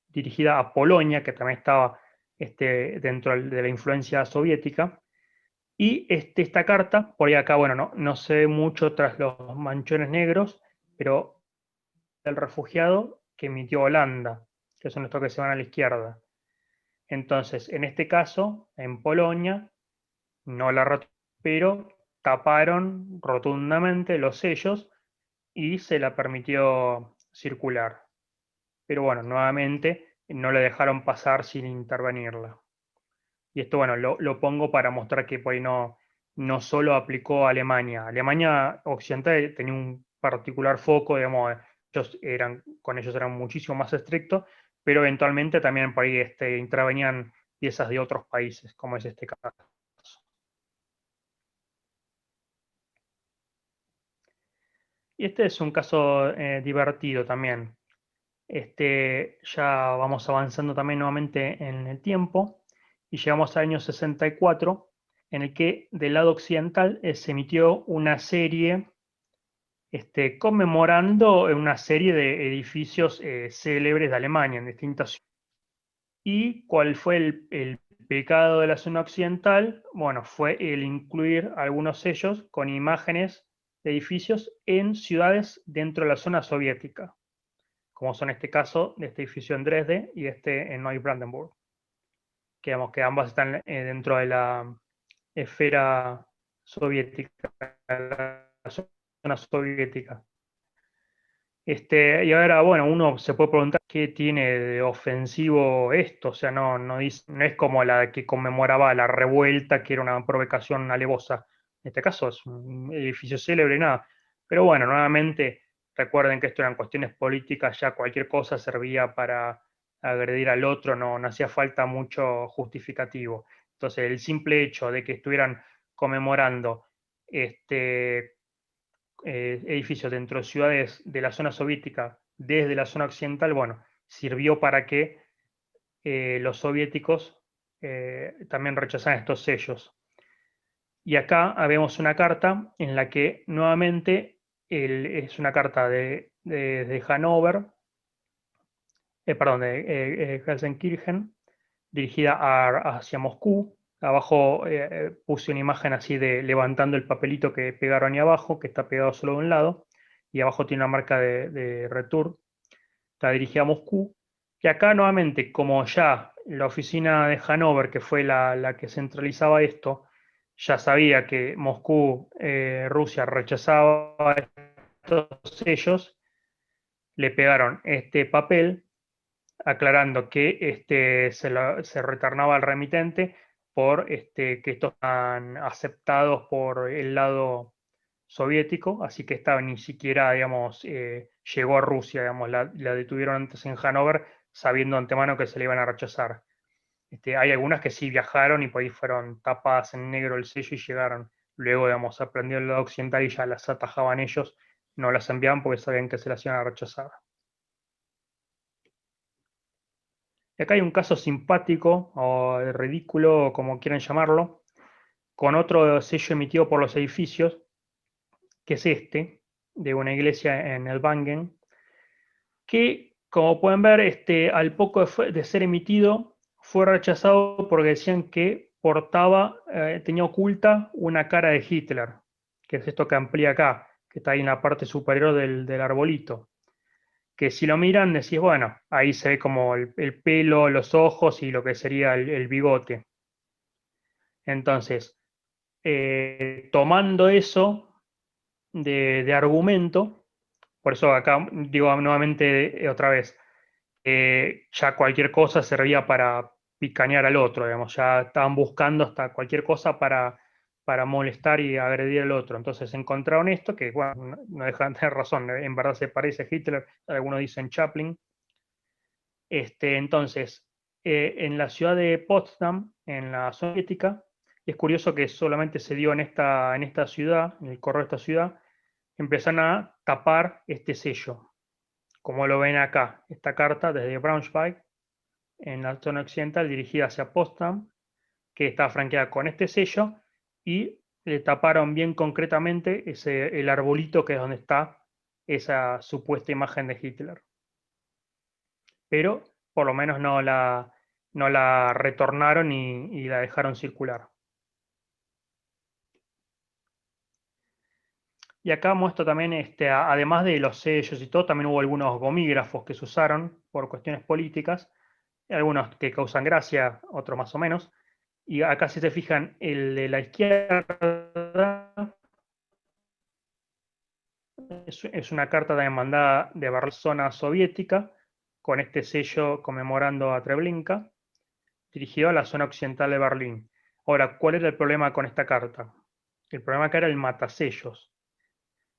Speaker 1: dirigida a Polonia, que también estaba dentro de la influencia soviética. Y esta carta, por ahí acá, bueno, no se ve mucho tras los manchones negros, pero el refugiado que emitió Holanda, que son estos que se van a la izquierda. Entonces, en este caso, en Polonia, no la pero taparon rotundamente los sellos y se la permitió circular. Pero bueno, nuevamente no le dejaron pasar sin intervenirla. Y esto, bueno, lo pongo para mostrar que por ahí no solo aplicó a Alemania. Alemania Occidental tenía un particular foco, digamos, con ellos eran muchísimo más estrictos, pero eventualmente también por ahí intervenían piezas de otros países, como es este caso. Y este es un caso divertido también. Ya vamos avanzando también nuevamente en el tiempo y llegamos al año 64, en el que del lado occidental se emitió una serie conmemorando una serie de edificios célebres de Alemania en distintas ciudades. ¿Y cuál fue el pecado de la zona occidental? Bueno, fue el incluir algunos sellos con imágenes de edificios en ciudades dentro de la zona soviética, como son este caso de este edificio en Dresde y este en Neubrandenburg, que ambas están dentro de la esfera soviética, la zona soviética. Y ahora, bueno, uno se puede preguntar qué tiene de ofensivo esto, o sea, no es como la que conmemoraba la revuelta, que era una provocación alevosa. En este caso es un edificio célebre, nada. Pero bueno, nuevamente, recuerden que esto eran cuestiones políticas, ya cualquier cosa servía para agredir al otro, no hacía falta mucho justificativo. Entonces, el simple hecho de que estuvieran conmemorando este edificios dentro de ciudades de la zona soviética desde la zona occidental, bueno, sirvió para que los soviéticos también rechazaran estos sellos. Y acá vemos una carta en la que nuevamente es una carta de Hannover, perdón, de Gelsenkirchen, dirigida hacia Moscú. Abajo puse una imagen así de levantando el papelito que pegaron ahí abajo, que está pegado solo de un lado, y abajo tiene una marca de Return, está dirigida a Moscú. Y acá nuevamente, como ya la oficina de Hannover, que fue la que centralizaba esto, ya sabía que Moscú, Rusia, rechazaba estos sellos, le pegaron este papel aclarando que se retornaba al remitente por que estos están aceptados por el lado soviético, así que esta ni siquiera, digamos, llegó a Rusia, digamos, la detuvieron antes en Hannover, sabiendo de antemano que se le iban a rechazar. Hay algunas que sí viajaron y por ahí fueron tapadas en negro el sello y llegaron. Luego, digamos, aprendió el lado occidental y ya las atajaban ellos, no las enviaban porque sabían que se las iban a rechazar. Y acá hay un caso simpático o ridículo, como quieran llamarlo, con otro sello emitido por los edificios, que es de una iglesia en el Bangen, que, como pueden ver, al poco de ser emitido, fue rechazado porque decían que tenía oculta una cara de Hitler, que es esto que amplía acá, que está ahí en la parte superior del arbolito. Que si lo miran decís, bueno, ahí se ve como el pelo, los ojos y lo que sería el bigote. Entonces, tomando eso de argumento, por eso acá digo nuevamente otra vez, ya cualquier cosa servía para picanear al otro, digamos, ya estaban buscando hasta cualquier cosa para molestar y agredir al otro. Entonces encontraron esto, que bueno, no dejan de tener razón, en verdad se parece a Hitler, algunos dicen Chaplin. Entonces, en la ciudad de Potsdam, en la soviética, es curioso que solamente se dio en esta ciudad, en el correo de esta ciudad, empezaron a tapar este sello, como lo ven acá, esta carta desde Braunschweig, en la zona occidental, dirigida hacia Potsdam, que está franqueada con este sello, y le taparon bien concretamente el arbolito que es donde está esa supuesta imagen de Hitler. Pero por lo menos no la retornaron y la dejaron circular. Y acá muestro también, además de los sellos y todo, también hubo algunos gomígrafos que se usaron por cuestiones políticas, algunos que causan gracia, otros más o menos. Y acá si se fijan, el de la izquierda es una carta de mandada de la zona soviética, con este sello conmemorando a Treblinka, dirigido a la zona occidental de Berlín. Ahora, ¿cuál era el problema con esta carta? El problema acá era el matasellos,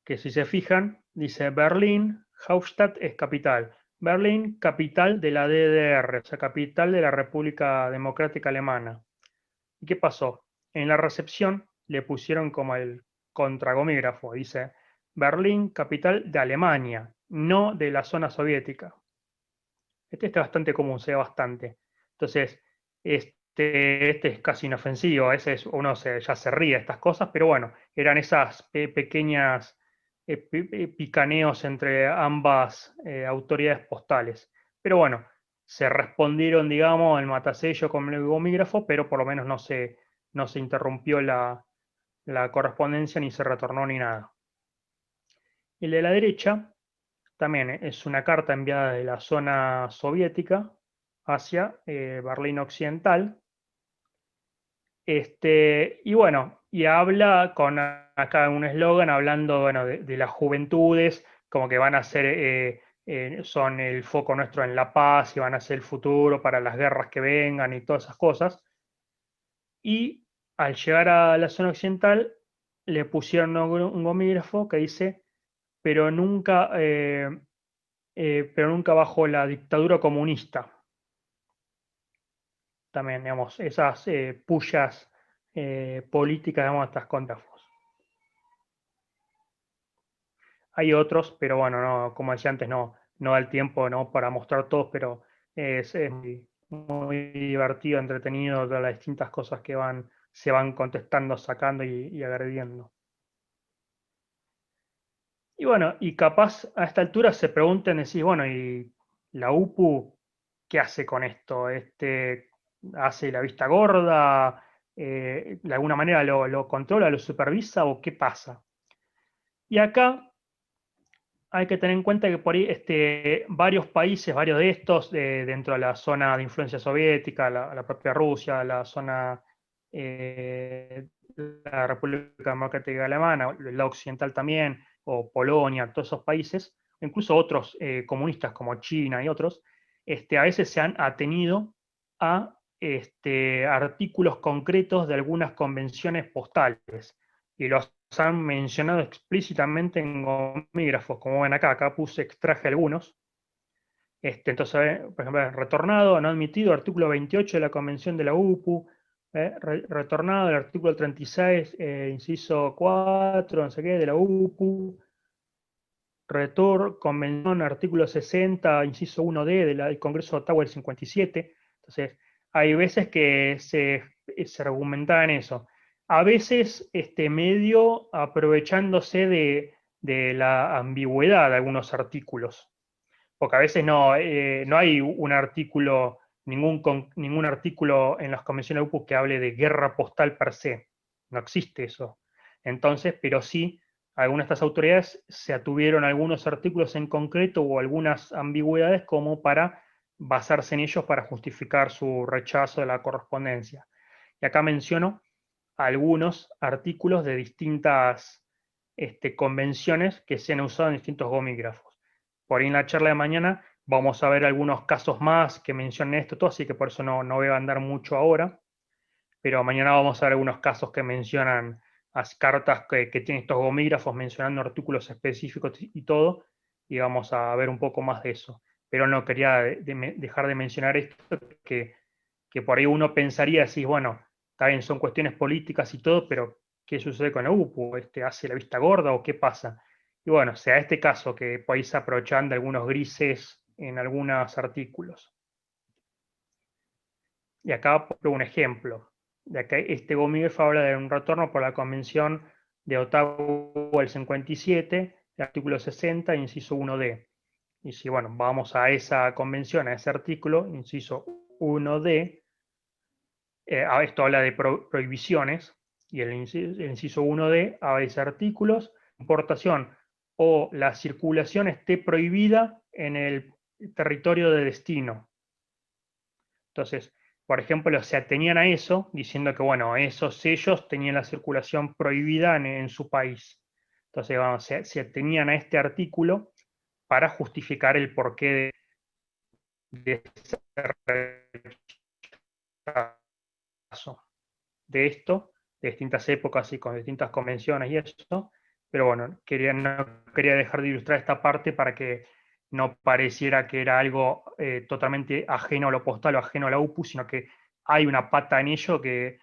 Speaker 1: que si se fijan, dice Berlín, Hauptstadt es capital. Berlín, capital de la DDR, o sea, capital de la República Democrática Alemana. ¿Y qué pasó? En la recepción le pusieron como el contragomígrafo, dice Berlín, capital de Alemania, no de la zona soviética. Este está bastante común, se ve bastante. Entonces, este es casi inofensivo, a veces uno ya se ríe de estas cosas, pero bueno, eran esas pequeñas picaneos entre ambas autoridades postales. Pero bueno, se respondieron, digamos, el matasello con el gomígrafo, pero por lo menos no se interrumpió la correspondencia, ni se retornó ni nada. El de la derecha también es una carta enviada de la zona soviética hacia Berlín Occidental. Y bueno, y habla con acá un eslogan hablando bueno, de las juventudes, como que van a ser, son el foco nuestro en la paz y van a ser el futuro para las guerras que vengan y todas esas cosas. Y al llegar a la zona occidental, le pusieron un gomígrafo que dice, pero nunca, pero nunca bajo la dictadura comunista. También, digamos, esas pullas políticas, digamos, estas contrafos. Hay otros, pero bueno, no, como decía antes, no da el tiempo ¿no? para mostrar todos, pero es muy divertido, entretenido, todas las distintas cosas que se van contestando, sacando y agrediendo. Y bueno, y capaz a esta altura se pregunten, decís, bueno, ¿y la UPU qué hace con esto? ¿Hace la vista gorda? ¿De alguna manera lo controla, lo supervisa o qué pasa? Y acá hay que tener en cuenta que por ahí varios países, varios de estos, dentro de la zona de influencia soviética, la propia Rusia, la zona, la República Democrática Alemana, el lado occidental también, o Polonia, todos esos países, incluso otros comunistas como China y otros, a veces se han atenido a artículos concretos de algunas convenciones postales y los han mencionado explícitamente en gomígrafos, como ven acá, extraje algunos. Entonces, por ejemplo, retornado, no admitido, artículo 28 de la Convención de la UPU, retornado el artículo 36, inciso 4, no sé qué, de la UPU, convención, artículo 60, inciso 1D del Congreso de Ottawa del 57. Entonces, hay veces que se argumentaba en eso. A veces, medio aprovechándose de la ambigüedad de algunos artículos. Porque a veces no hay un artículo, ningún artículo en las convenciones de UPU que hable de guerra postal per se. No existe eso. Entonces, pero sí algunas de estas autoridades se atuvieron a algunos artículos en concreto o algunas ambigüedades como para basarse en ellos para justificar su rechazo de la correspondencia. Y acá menciono algunos artículos de distintas convenciones que se han usado en distintos gomígrafos. Por ahí en la charla de mañana vamos a ver algunos casos más que mencionen esto, todo, así que por eso no voy a andar mucho ahora, pero mañana vamos a ver algunos casos que mencionan las cartas que tienen estos gomígrafos mencionando artículos específicos y todo, y vamos a ver un poco más de eso. Pero no quería dejar de mencionar esto, que por ahí uno pensaría, si bueno, está bien, son cuestiones políticas y todo, pero ¿qué sucede con la UPU? ¿Hace la vista gorda o qué pasa? Y bueno, sea este caso que por ahí se aprovechan de algunos grises en algunos artículos. Y acá pongo un ejemplo. De acá, este gomígrafo habla de un retorno por la Convención de Ottawa del 57, el artículo 60, inciso 1D. Y si, bueno, vamos a esa convención, a ese artículo, inciso 1D, esto habla de prohibiciones, y el inciso 1D habla de artículos, importación o la circulación esté prohibida en el territorio de destino. Entonces, por ejemplo, se atenían a eso, diciendo que, bueno, esos sellos tenían la circulación prohibida en su país. Entonces, vamos, se atenían a este artículo para justificar el porqué de ese rechazo de esto, de distintas épocas y con distintas convenciones y eso, pero bueno, no quería dejar de ilustrar esta parte para que no pareciera que era algo totalmente ajeno a lo postal o ajeno a la UPU, sino que hay una pata en ello que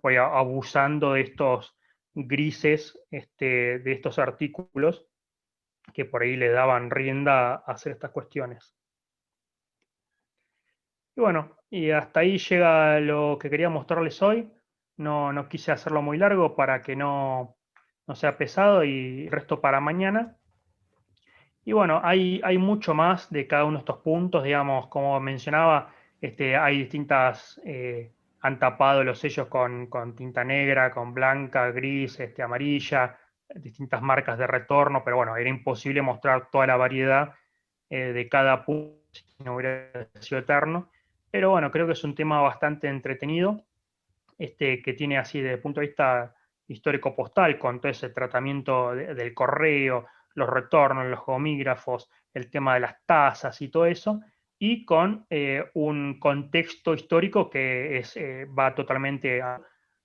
Speaker 1: voy abusando de estos grises, de estos artículos que por ahí le daban rienda a hacer estas cuestiones. Y bueno, y hasta ahí llega lo que quería mostrarles hoy. No quise hacerlo muy largo para que no sea pesado y resto para mañana. Y bueno, hay mucho más de cada uno de estos puntos, digamos, como mencionaba, hay distintas, han tapado los sellos con tinta negra, con blanca, gris, amarilla, distintas marcas de retorno, pero bueno, era imposible mostrar toda la variedad de cada punto si no hubiera sido eterno. Pero bueno, creo que es un tema bastante entretenido, que tiene así desde el punto de vista histórico-postal, con todo ese tratamiento del correo, los retornos, los gomígrafos, el tema de las tasas y todo eso, y con un contexto histórico que va totalmente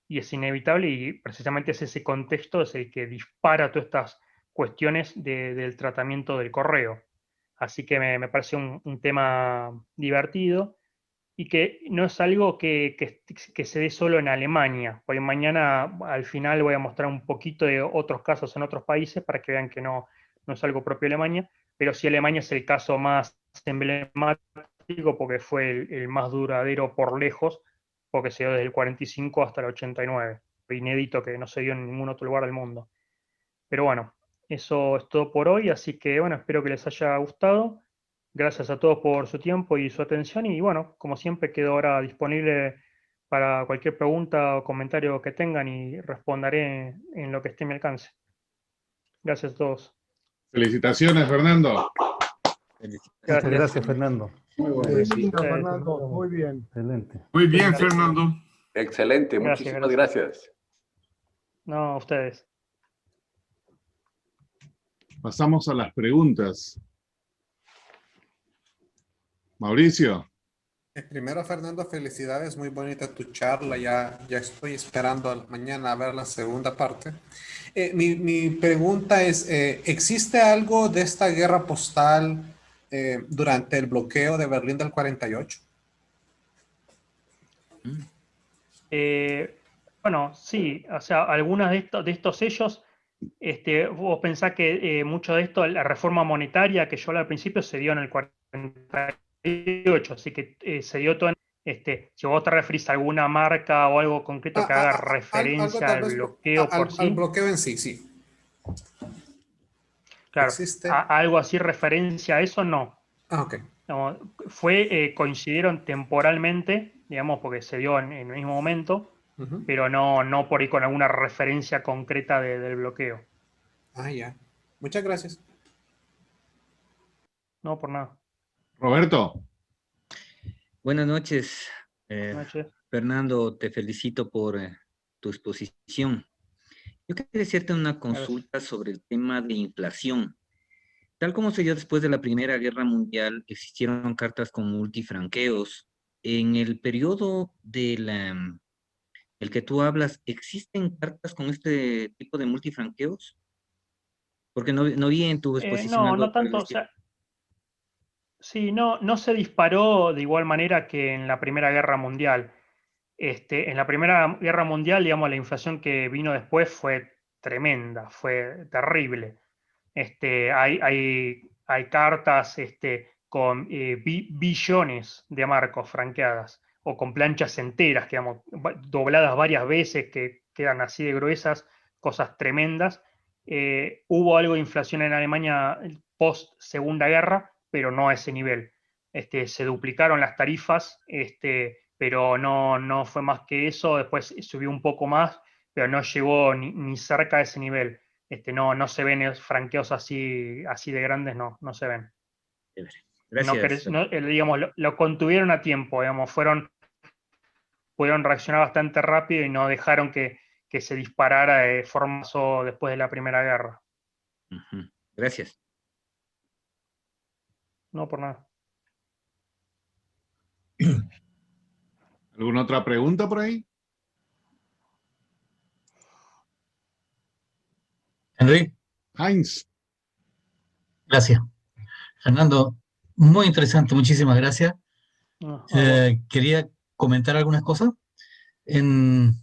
Speaker 1: y es inevitable, y precisamente es ese contexto es el que dispara todas estas cuestiones del tratamiento del correo. Así que me parece un tema divertido y que no es algo que se dé solo en Alemania, porque mañana al final voy a mostrar un poquito de otros casos en otros países para que vean que no es algo propio de Alemania, pero sí Alemania es el caso más emblemático porque fue el más duradero por lejos, porque se dio desde el 45 hasta el 89, inédito que no se dio en ningún otro lugar del mundo. Pero bueno, eso es todo por hoy, así que bueno, espero que les haya gustado. Gracias a todos por su tiempo y su atención y bueno, como siempre quedo ahora disponible para cualquier pregunta o comentario que tengan y responderé en lo que esté a mi alcance. Gracias a todos.
Speaker 2: Felicitaciones, Fernando.
Speaker 3: Muchas gracias, Fernando.
Speaker 2: Muy bueno.
Speaker 4: Fernando, muy bien.
Speaker 3: Excelente.
Speaker 2: Muy bien, Fernando.
Speaker 5: Excelente, muchísimas gracias.
Speaker 1: No, a ustedes.
Speaker 2: Pasamos a las preguntas. Mauricio.
Speaker 4: Primero, Fernando, felicidades, muy bonita tu charla, ya estoy esperando mañana a ver la segunda parte. Mi pregunta es, ¿existe algo de esta guerra postal durante el bloqueo de Berlín del 48?
Speaker 1: Bueno, sí, o sea, algunos de estos sellos, vos pensás que mucho de esto, la reforma monetaria que yo hablaba al principio, se dio en el 48, así que se dio todo si vos te referís a alguna marca o algo concreto que haga referencia al bloqueo por sí.
Speaker 4: Al bloqueo en sí, sí.
Speaker 1: Claro,
Speaker 4: ¿Existe?
Speaker 1: algo así referencia a eso, no.
Speaker 4: Ah, ok.
Speaker 1: No, coincidieron temporalmente, digamos, porque se dio en el mismo momento, pero no por ahí con alguna referencia concreta del bloqueo.
Speaker 4: Ah, ya. Muchas gracias.
Speaker 1: No, por nada.
Speaker 2: Roberto.
Speaker 6: Buenas noches.
Speaker 1: Buenas noches.
Speaker 6: Fernando, te felicito por tu exposición. Yo quería hacerte una consulta sobre el tema de inflación. Tal como se dio después de la Primera Guerra Mundial, existieron cartas con multifranqueos. En el periodo el que tú hablas, ¿existen cartas con este tipo de multifranqueos? Porque no vi en tu exposición
Speaker 1: No,
Speaker 6: algo
Speaker 1: no
Speaker 6: por el
Speaker 1: tanto, o
Speaker 6: estilo.
Speaker 1: sea, sí, no se disparó de igual manera que en la Primera Guerra Mundial. En la Primera Guerra Mundial, digamos, la inflación que vino después fue tremenda, fue terrible. Hay cartas con billones de marcos franqueadas o con planchas enteras, digamos, dobladas varias veces que quedan así de gruesas, cosas tremendas. Hubo algo de inflación en Alemania post Segunda Guerra, pero no a ese nivel. Se duplicaron las tarifas, pero no fue más que eso. Después subió un poco más, pero no llegó ni cerca de ese nivel. No se ven franqueos así de grandes, no se ven.
Speaker 6: Gracias.
Speaker 1: Digamos, lo contuvieron a tiempo, digamos, pudieron reaccionar bastante rápido y no dejaron que se disparara de forma después de la Primera Guerra.
Speaker 6: Gracias.
Speaker 1: No, por nada.
Speaker 2: ¿Alguna otra pregunta por ahí?
Speaker 7: Henry.
Speaker 2: Heinz.
Speaker 7: Gracias. Fernando, muy interesante, muchísimas gracias. Quería comentar algunas cosas. En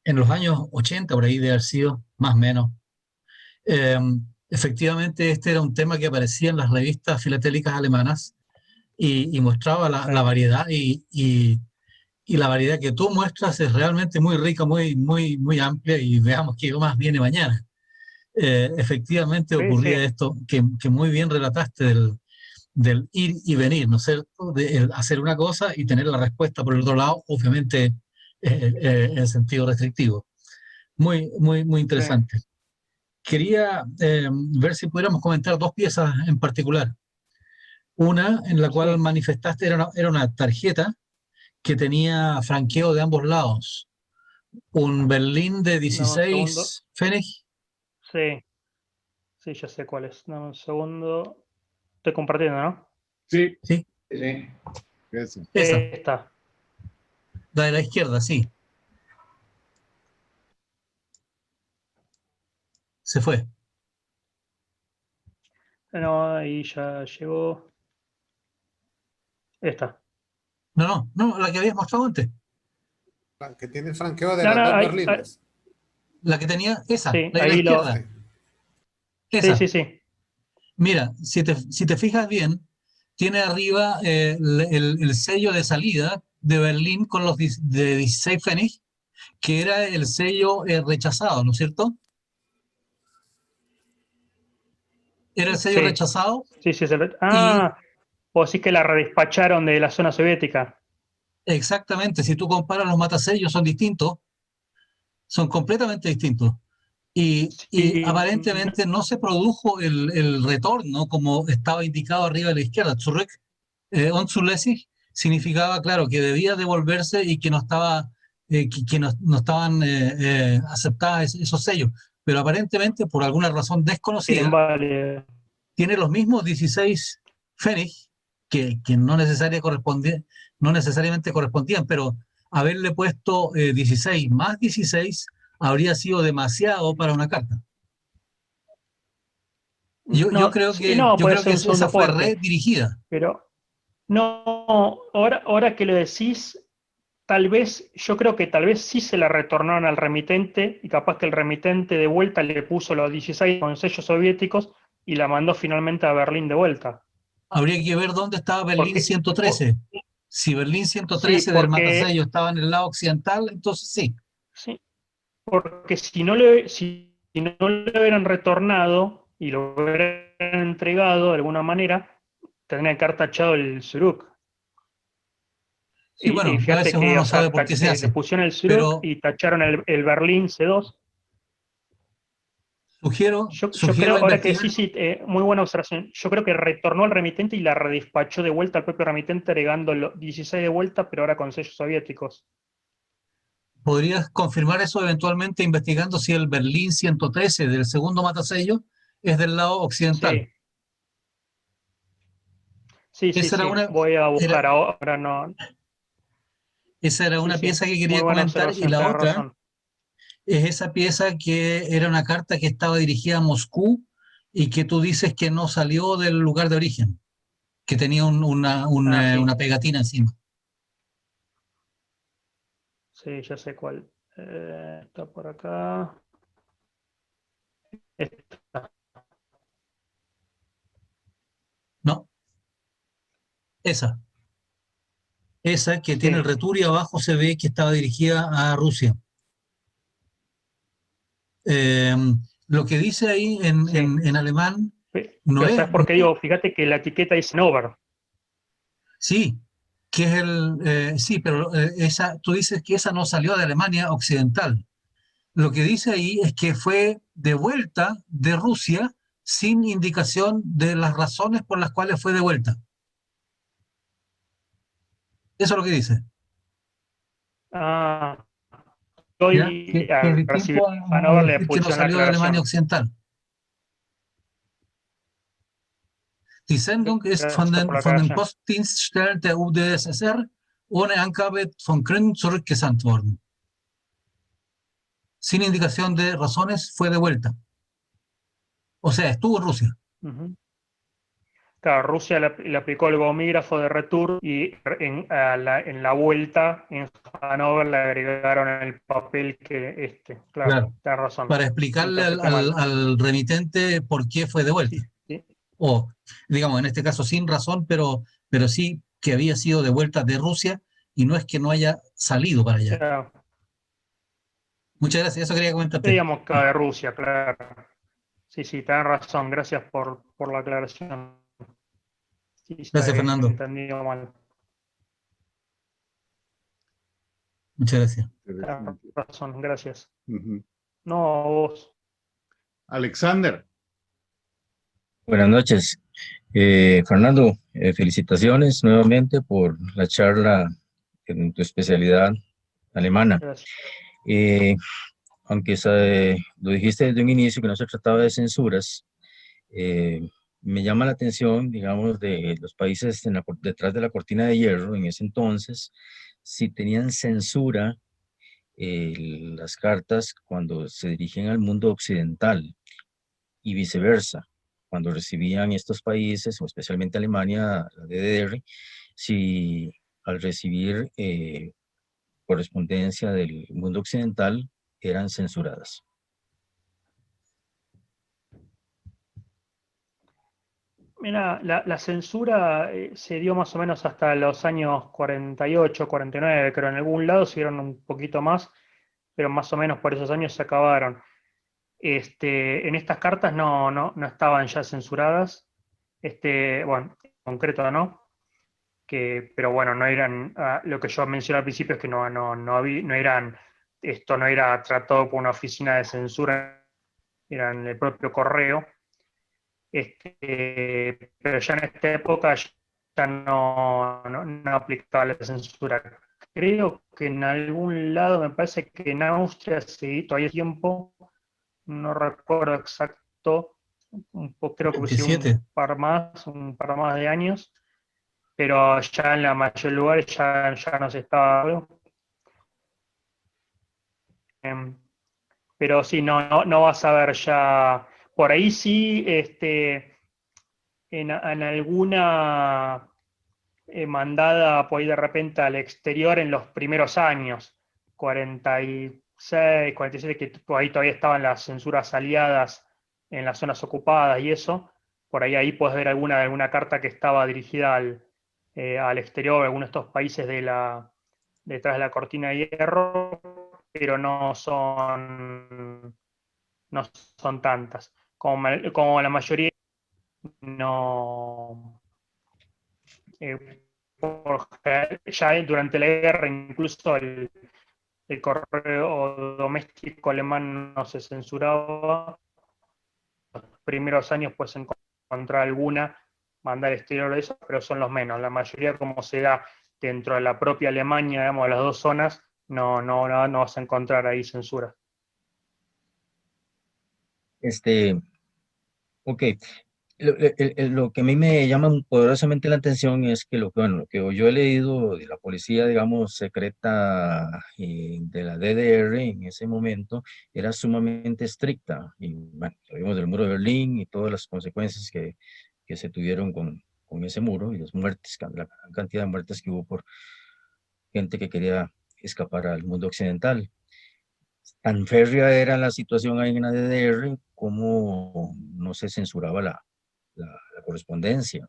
Speaker 7: los años 80, por ahí de haber sido, más o menos, efectivamente este era un tema que aparecía en las revistas filatélicas alemanas y mostraba la variedad y la variedad que tú muestras es realmente muy rica, muy amplia, y veamos qué más viene mañana. Efectivamente ocurría esto que muy bien relataste del ir y venir, ¿no es cierto? De hacer una cosa y tener la respuesta por el otro lado, obviamente en sentido restrictivo. Muy interesante. Sí. Quería ver si pudiéramos comentar dos piezas en particular. Una en la cual manifestaste era una tarjeta que tenía franqueo de ambos lados. Un Berlín de 16 Pfennig.
Speaker 1: Sí, ya sé cuál es. Dame un segundo. Estoy compartiendo, ¿no?
Speaker 2: Sí.
Speaker 7: Esa.
Speaker 1: Esta.
Speaker 7: La de la izquierda, sí. Se fue.
Speaker 1: No, ahí ya llegó. Esta.
Speaker 7: No, la que habías mostrado antes.
Speaker 4: La que tiene franqueo de las dos berlines.
Speaker 7: La que tenía, esa,
Speaker 1: sí,
Speaker 7: la de la izquierda. Esa.
Speaker 1: Sí.
Speaker 7: Mira, si te fijas bien, tiene arriba el sello de salida de Berlín con los de 16 Pfennig, que era el sello rechazado, ¿no es cierto? Era el sello rechazado.
Speaker 1: Sí. O sí que la redespacharon de la zona soviética.
Speaker 7: Exactamente, si tú comparas los matasellos son distintos, son completamente distintos. Y aparentemente no se produjo el retorno como estaba indicado arriba a la izquierda. Zurück, unzulässig, significaba, claro, que debía devolverse y que no estaban aceptadas esos sellos. Pero aparentemente, por alguna razón desconocida, tiene los mismos 16 Pfennig, que no necesariamente correspondían, pero haberle puesto 16 más 16 habría sido demasiado para una carta. Yo creo que esa fue redirigida.
Speaker 1: Pero no, ahora que lo decís, yo creo que tal vez sí se la retornaron al remitente y capaz que el remitente de vuelta le puso los 16 con sellos soviéticos y la mandó finalmente a Berlín de vuelta.
Speaker 7: Habría que ver dónde estaba Berlín 113. Si Berlín 113 del matasello estaba en el lado occidental, entonces sí.
Speaker 1: Sí, porque si no le hubieran retornado y lo hubieran entregado de alguna manera, tendrían que haber tachado el Zurück.
Speaker 7: Sí, bueno, a veces uno no sabe por qué se hace.
Speaker 1: Le pusieron el Zurück y tacharon el Berlín C2.
Speaker 7: Sugiero
Speaker 1: creo, ahora que sí, muy buena observación. Yo creo que retornó al remitente y la redespachó de vuelta al propio remitente, agregando los 16 de vuelta, pero ahora con sellos soviéticos.
Speaker 7: ¿Podrías confirmar eso eventualmente investigando si el Berlín 113 del segundo matasello es del lado occidental?
Speaker 1: Sí, voy a buscar ahora, no.
Speaker 7: Esa era una pieza que quería comentar, y la otra es esa pieza que era una carta que estaba dirigida a Moscú y que tú dices que no salió del lugar de origen, que tenía una pegatina encima.
Speaker 1: Sí, ya sé cuál. Está por acá. Esta.
Speaker 7: No. Esa que tiene el retour y abajo se ve que estaba dirigida a Rusia. Lo que dice ahí en alemán no es...
Speaker 1: ¿Sabes por qué digo? Fíjate que la etiqueta dice Hannover.
Speaker 7: Sí, que es sí, pero tú dices que esa no salió de Alemania Occidental. Lo que dice ahí es que fue de vuelta de Rusia sin indicación de las razones por las cuales fue de vuelta. Eso es lo que dice.
Speaker 1: Hoy al recibir Hannover le
Speaker 7: que no salió de Alemania Occidental. Die Sendung ist von den Postdienststellen der UdSSR ohne Angabe von Gründen zurückgesandt worden. Sin indicación de razones, fue de vuelta. O sea, estuvo en Rusia.
Speaker 1: Claro, Rusia le aplicó el gomígrafo de return y en la vuelta en Hannover le agregaron el papel que claro. Tienes razón.
Speaker 7: Para explicarle al remitente por qué fue de vuelta.
Speaker 1: Sí.
Speaker 7: O, digamos, en este caso sin razón, pero sí que había sido de vuelta de Rusia y no es que no haya salido para allá.
Speaker 1: Claro.
Speaker 7: Muchas gracias, eso quería comentarte.
Speaker 1: Digamos que de Rusia, claro. Sí, tienes razón, gracias por la aclaración. Sí,
Speaker 7: gracias, Fernando.
Speaker 1: Entendido mal.
Speaker 7: Muchas gracias.
Speaker 1: Tienes razón, gracias. No, vos.
Speaker 2: Alexander.
Speaker 8: Buenas noches. Fernando, felicitaciones nuevamente por la charla en tu especialidad alemana. Aunque lo dijiste desde un inicio que no se trataba de censuras, me llama la atención, digamos, de los países detrás de la cortina de hierro en ese entonces, si tenían censura las cartas cuando se dirigen al mundo occidental y viceversa. Cuando recibían estos países, o especialmente Alemania, la DDR, si al recibir correspondencia del mundo occidental eran censuradas.
Speaker 1: Mira, la censura se dio más o menos hasta los años 48, 49, creo. En algún lado siguieron un poquito más, pero más o menos por esos años se acabaron. En estas cartas no estaban ya censuradas, bueno, en concreto no, pero bueno, no eran, lo que yo mencioné al principio es que no eran, esto no era tratado por una oficina de censura, eran el propio correo, pero ya en esta época ya no aplicaba la censura. Creo que en algún lado, me parece que en Austria sí, todavía hay tiempo, no recuerdo exacto, creo que sí, un par más de años, pero ya en la mayoría de lugares ya no se estaba. Pero sí, no vas a ver ya, por ahí sí, en alguna mandada por ahí de repente al exterior en los primeros años, 46, 47, que por ahí todavía estaban las censuras aliadas en las zonas ocupadas y eso, por ahí puedes ver alguna carta que estaba dirigida al exterior, algunos de estos países detrás de la cortina de hierro, pero no son tantas. Como la mayoría no... ya durante la guerra incluso el correo doméstico alemán no se censuraba. Los primeros años puedes encontrar alguna, mandar exterior de eso, pero son los menos. La mayoría, como se da dentro de la propia Alemania, digamos, de las dos zonas, no vas a encontrar ahí censura.
Speaker 8: Ok. Lo que a mí me llama poderosamente la atención es que bueno, lo que yo he leído de la policía, digamos, secreta de la DDR en ese momento era sumamente estricta. Y bueno, sabemos del muro de Berlín y todas las consecuencias que se tuvieron con ese muro y las muertes, la gran cantidad de muertes que hubo por gente que quería escapar al mundo occidental. Tan férrea era la situación ahí en la DDR como no se censuraba la correspondencia.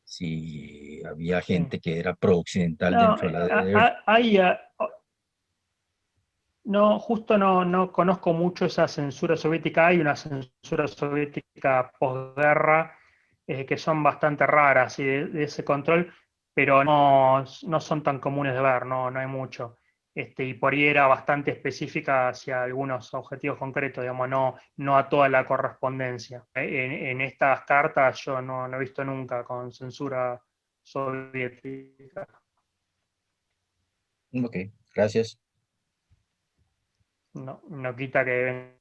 Speaker 8: Si había gente que era pro-occidental
Speaker 1: No,
Speaker 8: dentro de la DDR.
Speaker 1: no, justo no conozco mucho esa censura soviética. Hay una censura soviética posguerra que son bastante raras y de ese control, pero no son tan comunes de ver, no hay mucho. Y por ahí era bastante específica hacia algunos objetivos concretos, digamos, no a toda la correspondencia. En estas cartas yo no he visto nunca con censura soviética.
Speaker 8: Ok, gracias.
Speaker 1: No quita que...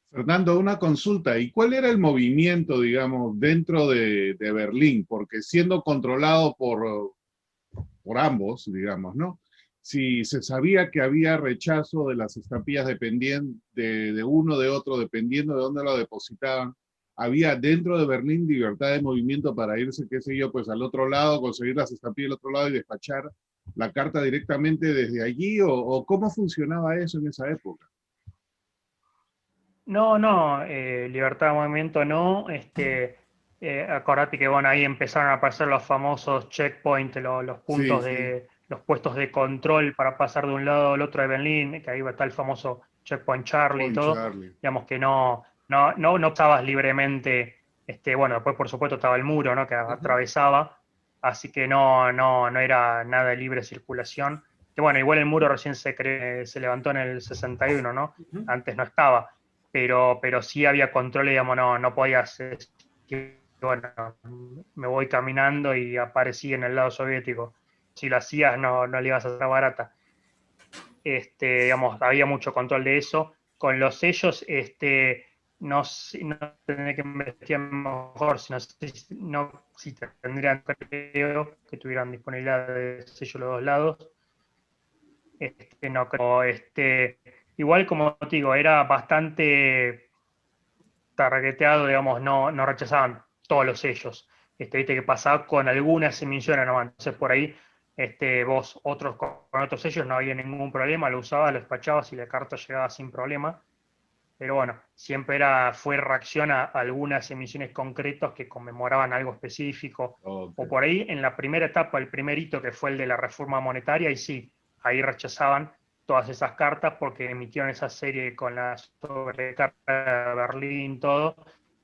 Speaker 2: Fernando, una consulta. ¿Y cuál era el movimiento, digamos, dentro de Berlín? Porque siendo controlado por ambos, digamos, ¿no? Si se sabía que había rechazo de las estampillas de uno de otro, dependiendo de dónde lo depositaban, había dentro de Berlín libertad de movimiento para irse, qué sé yo, pues al otro lado, conseguir las estampillas del otro lado y despachar la carta directamente desde allí, o cómo funcionaba eso en esa época.
Speaker 1: No, libertad de movimiento no. Acordate que bueno, ahí empezaron a aparecer los famosos checkpoints, los puntos
Speaker 2: Sí.
Speaker 1: los puestos de control para pasar de un lado al otro de Berlín, que ahí está el famoso checkpoint Charlie y todo.
Speaker 2: Charlie.
Speaker 1: Digamos que no pasabas libremente. Bueno, después por supuesto estaba el muro, ¿no? Que atravesaba, así que no era nada de libre circulación. Que bueno, igual el muro recién se levantó en el 61, ¿no? Antes no estaba. Pero sí había control, digamos, no podías, bueno, me voy caminando y aparecí en el lado soviético. Si lo hacías, no le ibas a hacer barata. Digamos, había mucho control de eso. Con los sellos, no tendré que investigar mejor, si tendrían, creo, que tuvieran disponibilidad de sello los dos lados. No creo, igual como te digo, era bastante targeteado, digamos, no rechazaban todos los sellos. Viste que pasaba con algunas emisiones nomás. Entonces por ahí vos con otros sellos no había ningún problema, lo usabas, lo despachabas y la carta llegaba sin problema. Pero bueno, siempre fue reacción a algunas emisiones concretas que conmemoraban algo específico.
Speaker 2: Okay.
Speaker 1: O por ahí en la primera etapa, el primer hito que fue el de la reforma monetaria, y sí, ahí rechazaban todas esas cartas porque emitieron esa serie con la sobrecarta de Berlín, todo,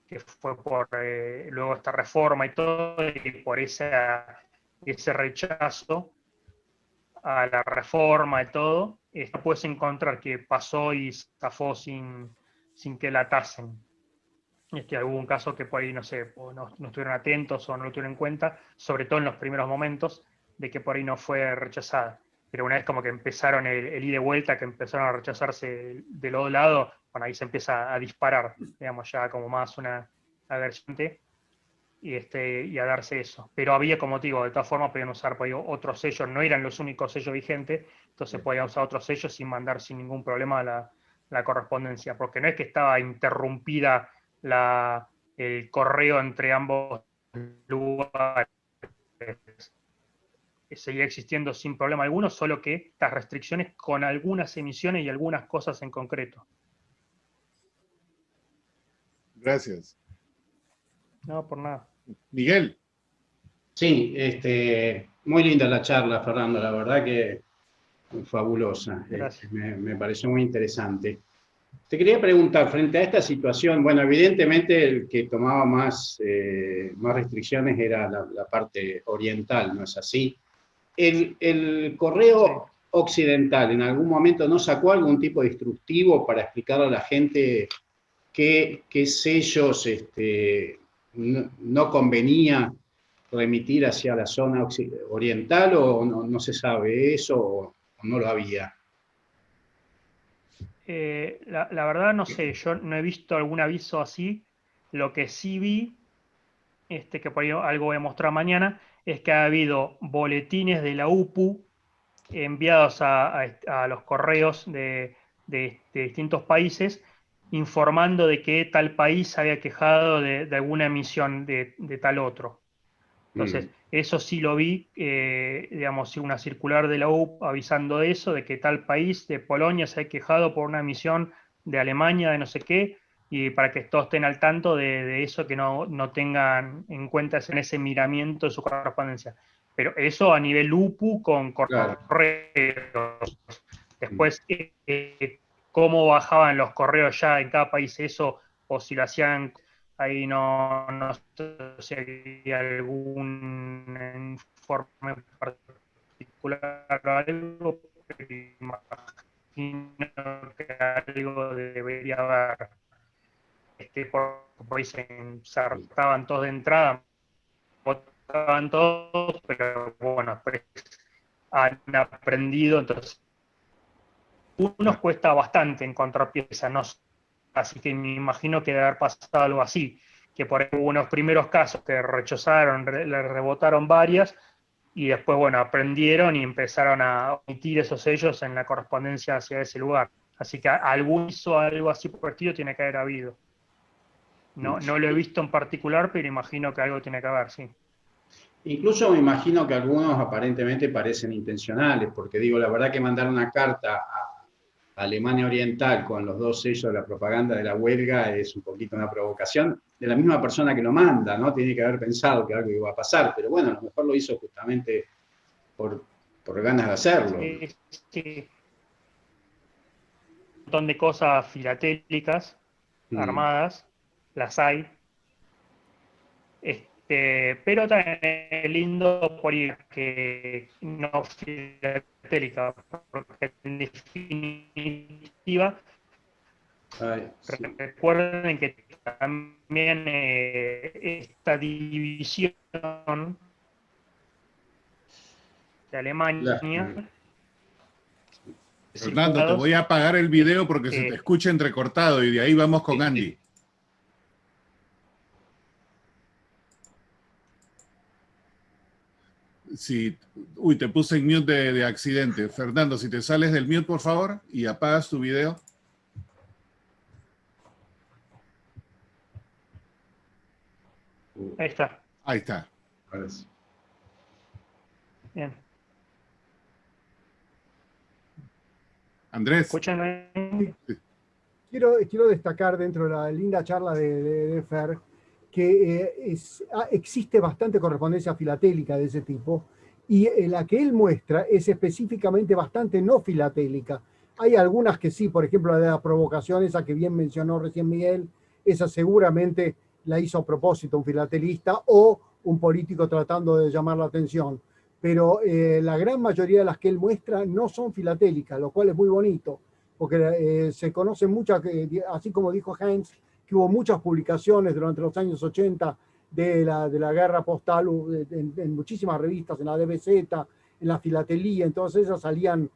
Speaker 1: que fue por luego esta reforma y todo, y por ese rechazo a la reforma y todo, puedes encontrar que pasó y zafó sin que la tasen. Hubo un caso que por ahí, no sé, no estuvieron atentos o no lo tuvieron en cuenta, sobre todo en los primeros momentos, de que por ahí no fue rechazada. Pero una vez como que empezaron el ida y vuelta, que empezaron a rechazarse de los dos lados, bueno, ahí se empieza a disparar, digamos, ya como más una agresión y a darse eso. Pero había, como te digo, de todas formas podían usar otros sellos, no eran los únicos sellos vigentes, entonces podían usar otros sellos sin mandar sin ningún problema la correspondencia, porque no es que estaba interrumpida el correo entre ambos lugares. Seguía existiendo sin problema alguno, solo que estas restricciones con algunas emisiones y algunas cosas en concreto.
Speaker 2: Gracias.
Speaker 1: No, por nada.
Speaker 2: Miguel.
Speaker 9: Sí, muy linda la charla, Fernando, la verdad que fabulosa. Me pareció muy interesante. Te quería preguntar, frente a esta situación, bueno, evidentemente el que tomaba más restricciones era la parte oriental, ¿no es así? ¿El correo occidental en algún momento no sacó algún tipo de instructivo para explicarle a la gente qué sellos no convenía remitir hacia la zona oriental, o no se sabe eso, o no lo había?
Speaker 1: La verdad no sé, yo no he visto algún aviso así, Lo que sí vi, que por ahí algo voy a mostrar mañana, es que ha habido boletines de la UPU enviados a los correos de distintos países informando de que tal país se había quejado de alguna emisión de tal otro. Entonces, eso sí lo vi, digamos, una circular de la UPU avisando de eso, de que tal país de Polonia se ha quejado por una emisión de Alemania, de no sé qué, y para que todos estén al tanto de eso, que no tengan en cuenta en ese miramiento de su correspondencia. Pero eso a nivel UPU con correos. Después, cómo bajaban los correos ya en cada país eso, o si lo hacían, ahí no sé si había algún informe particular o algo, pero imagino que algo debería haber. Por ahí se ensartaban todos de entrada, votaban todos, pero bueno, después han aprendido, entonces unos cuesta bastante encontrar piezas, no, así que me imagino que debe haber pasado algo así, que por ahí hubo unos primeros casos que rechazaron, le rebotaron varias, y después, bueno, aprendieron y empezaron a omitir esos sellos en la correspondencia hacia ese lugar. Así que algún hizo algo así por el estilo tiene que haber habido. No lo he visto en particular, pero imagino que algo tiene que haber, sí.
Speaker 9: Incluso me imagino que algunos aparentemente parecen intencionales, porque digo, la verdad que mandar una carta a Alemania Oriental con los dos sellos de la propaganda de la huelga es un poquito una provocación de la misma persona que lo manda, ¿no? Tiene que haber pensado que algo iba a pasar, pero bueno, a lo mejor lo hizo justamente por ganas de hacerlo.
Speaker 1: Sí, sí. Un montón de cosas filatélicas, armadas, las hay. Pero también es lindo por ir que no filatélica, porque en definitiva
Speaker 9: Sí.
Speaker 1: recuerden que también esta división de Alemania.
Speaker 2: Fernando, te voy a apagar el video porque se te escucha entrecortado y de ahí vamos con Andy. Sí, uy, te puse en mute de accidente. Fernando, si te sales del mute, por favor, y apagas tu video.
Speaker 1: Ahí está.
Speaker 2: Ahí está.
Speaker 1: Bien.
Speaker 2: Andrés.
Speaker 1: ¿Escuchan?
Speaker 10: Sí. Quiero destacar dentro de la linda charla de Fer que existe bastante correspondencia filatélica de ese tipo y la que él muestra es específicamente bastante no filatélica. Hay algunas que sí, por ejemplo la de la provocación, esa que bien mencionó recién Miguel, esa seguramente la hizo a propósito un filatelista o un político tratando de llamar la atención. Pero la gran mayoría de las que él muestra no son filatélicas, lo cual es muy bonito, porque se conocen muchas, así como dijo Heinz, que hubo muchas publicaciones durante los años 80 de la guerra postal en muchísimas revistas, en la DBZ, en la filatelía, entonces ellas salían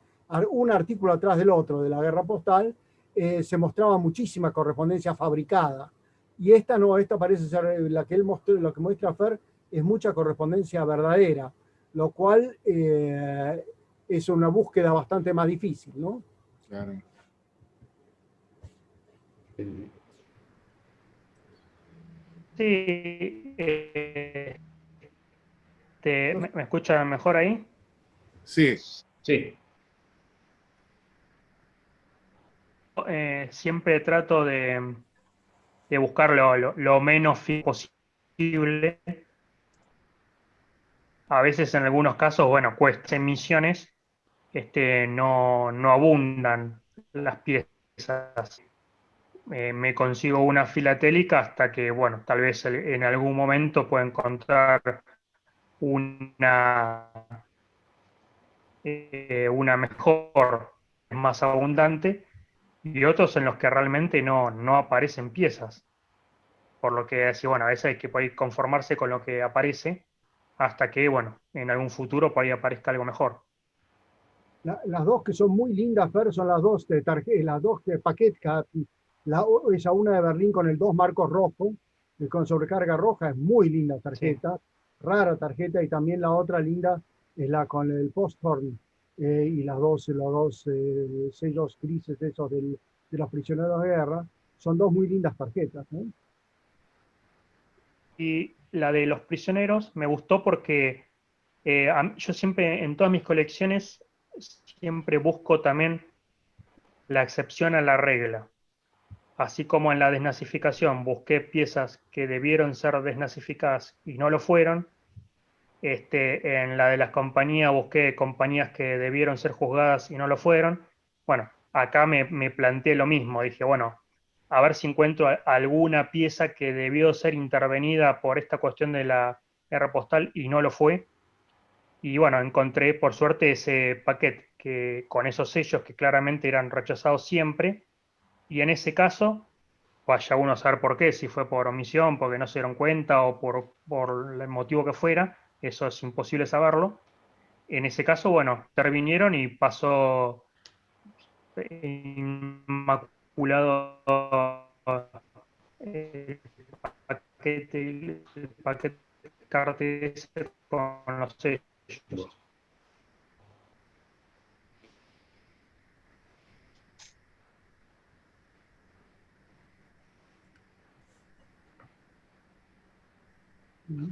Speaker 10: un artículo atrás del otro de la guerra postal, se mostraba muchísima correspondencia fabricada. Y esta no, esta parece ser la que él mostró, lo que muestra Fer, es mucha correspondencia verdadera, lo cual es una búsqueda bastante más difícil, ¿no?
Speaker 2: Claro.
Speaker 1: Sí. ¿Me escuchan mejor ahí?
Speaker 2: Sí.
Speaker 9: Sí.
Speaker 1: Siempre trato de buscar lo menos posible. A veces en algunos casos, bueno, cuesta emisiones, no abundan las piezas. Me consigo una filatélica hasta que, bueno, tal vez en algún momento pueda encontrar una mejor, más abundante, y otros en los que realmente no aparecen piezas. Por lo que así, bueno, a veces hay que poder conformarse con lo que aparece hasta que, bueno, en algún futuro por ahí aparezca algo mejor.
Speaker 10: Las dos que son muy lindas, Fer, son las dos de Paquet, esa una de Berlín con el 2 marcos rojo con sobrecarga roja, es muy linda tarjeta, rara tarjeta, y también la otra linda es la con el post-horn y los dos sellos grises esos de los prisioneros de guerra, son dos muy lindas tarjetas, ¿no?
Speaker 1: Y la de los prisioneros me gustó porque yo siempre, en todas mis colecciones, siempre busco también la excepción a la regla. Así como en la desnazificación busqué piezas que debieron ser desnazificadas y no lo fueron, en la de las compañías busqué compañías que debieron ser juzgadas y no lo fueron. Bueno, acá me planteé lo mismo. Dije, bueno, a ver si encuentro alguna pieza que debió ser intervenida por esta cuestión de la guerra postal y no lo fue. Y bueno, encontré por suerte ese paquete que, con esos sellos que claramente eran rechazados siempre. Y en ese caso, vaya uno a saber por qué, si fue por omisión, porque no se dieron cuenta o por el motivo que fuera, eso es imposible saberlo. En ese caso, bueno, intervinieron y pasó inmaculado el paquete cartel con los sellos.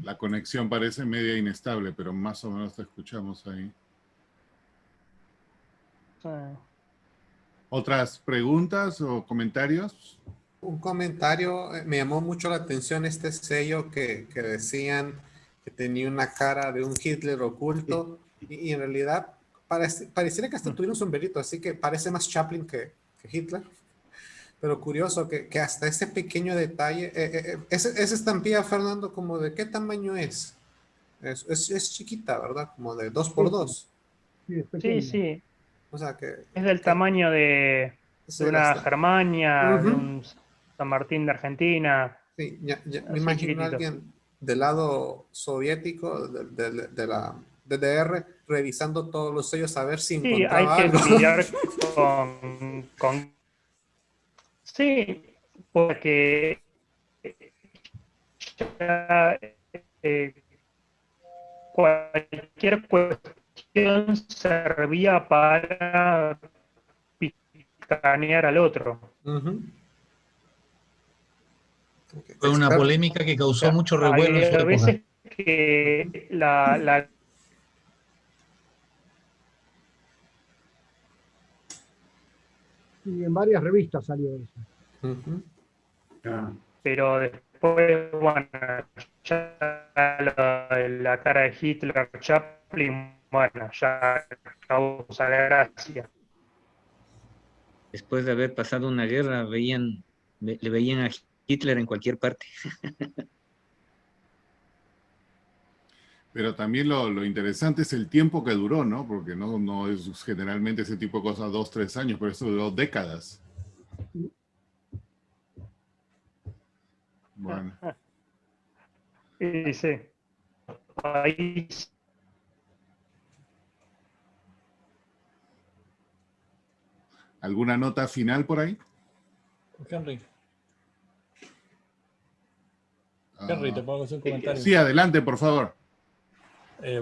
Speaker 2: La conexión parece media inestable, pero más o menos te escuchamos ahí. ¿Otras preguntas o comentarios?
Speaker 4: Un comentario, me llamó mucho la atención este sello que decían que tenía una cara de un Hitler oculto y en realidad pareciera que hasta tuviera un sombrerito, así que parece más Chaplin que Hitler. Pero curioso que hasta ese pequeño detalle, esa estampilla, Fernando, como de qué tamaño es? Es chiquita, ¿verdad? Como de 2x2.
Speaker 1: Sí, sí.
Speaker 4: O sea que...
Speaker 1: Es del tamaño de una Germania, de un San Martín de Argentina.
Speaker 4: Sí, me imagino a alguien del lado soviético, de la DDR, revisando todos los sellos a ver si encontraba
Speaker 1: hay que
Speaker 4: algo.
Speaker 1: lidiar con... Sí, porque ya, cualquier cuestión servía para picanear al otro.
Speaker 7: Fue una polémica que causó mucho revuelo en su época.
Speaker 1: A veces que
Speaker 10: Y en varias revistas salió eso.
Speaker 1: Pero después, bueno, ya la cara de Hitler, Chaplin, bueno, ya causa gracia.
Speaker 6: Después de haber pasado una guerra, le veían a Hitler en cualquier parte.
Speaker 2: Pero también lo interesante es el tiempo que duró, ¿no? Porque no es generalmente ese tipo de cosas 2, 3 años, pero eso duró décadas. Bueno.
Speaker 1: Sí. Ahí...
Speaker 2: ¿Alguna nota final por ahí?
Speaker 11: Henry. Henry, ¿te puedo hacer un comentario?
Speaker 2: Sí, adelante, por favor.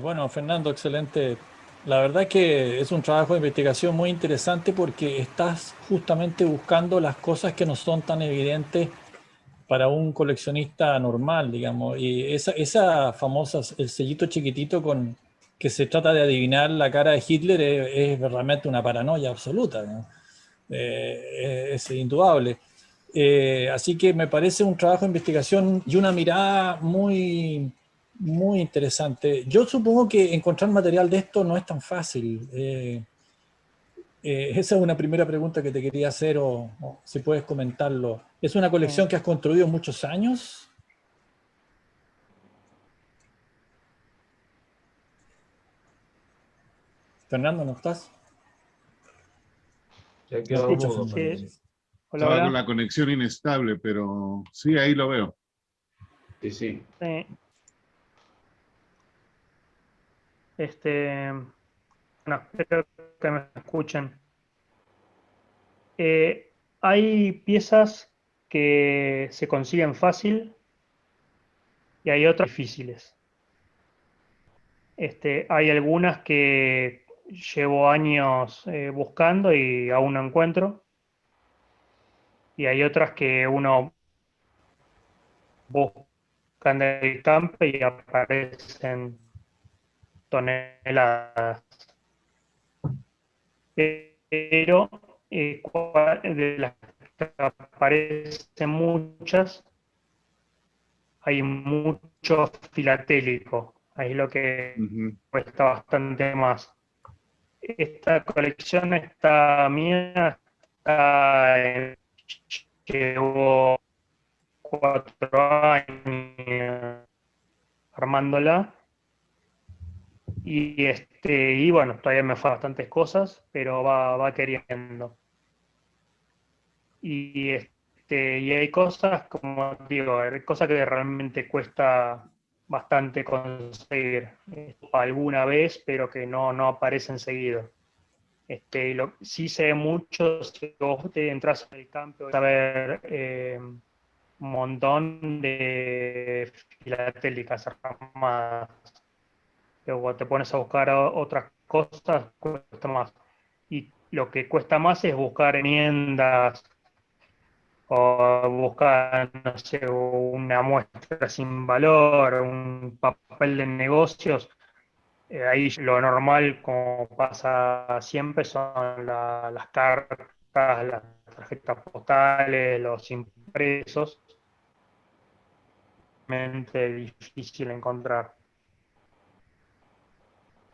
Speaker 11: Bueno, Fernando, excelente. La verdad que es un trabajo de investigación muy interesante porque estás justamente buscando las cosas que no son tan evidentes para un coleccionista normal, digamos. Y esa famosa, el sellito chiquitito con que se trata de adivinar la cara de Hitler es realmente una paranoia absoluta, ¿no? Es indudable. Así que me parece un trabajo de investigación y una mirada muy, muy interesante. Yo supongo que encontrar material de esto no es tan fácil. Esa es una primera pregunta que te quería hacer, o si puedes comentarlo. ¿Es una colección que has construido muchos años? Fernando, ¿no estás?
Speaker 5: Ya quedó mudo.
Speaker 2: Estaba con la conexión inestable, pero sí, ahí lo veo.
Speaker 5: Sí.
Speaker 1: Bueno, espero que me escuchen. Hay piezas que se consiguen fácil y hay otras difíciles. Hay algunas que llevo años buscando y aún no encuentro, y hay otras que uno busca en el campo y aparecen toneladas. Pero de las que aparecen muchas, hay mucho filatélico. Ahí es lo que cuesta bastante más. Esta colección mía llevo 4 años armándola. Y bueno, todavía me faltan bastantes cosas, pero va queriendo. Y hay cosas, como digo, hay cosas que realmente cuesta bastante conseguir alguna vez, pero que no aparecen seguido. Sí sé mucho, si vos te entras al campo, vas a ver un montón de filatélicas armadas. Pero cuando te pones a buscar otras cosas, cuesta más. Y lo que cuesta más es buscar enmiendas o buscar, no sé, una muestra sin valor, un papel de negocios. Ahí lo normal, como pasa siempre, son las cartas, las tarjetas postales, los impresos. Realmente difícil encontrar.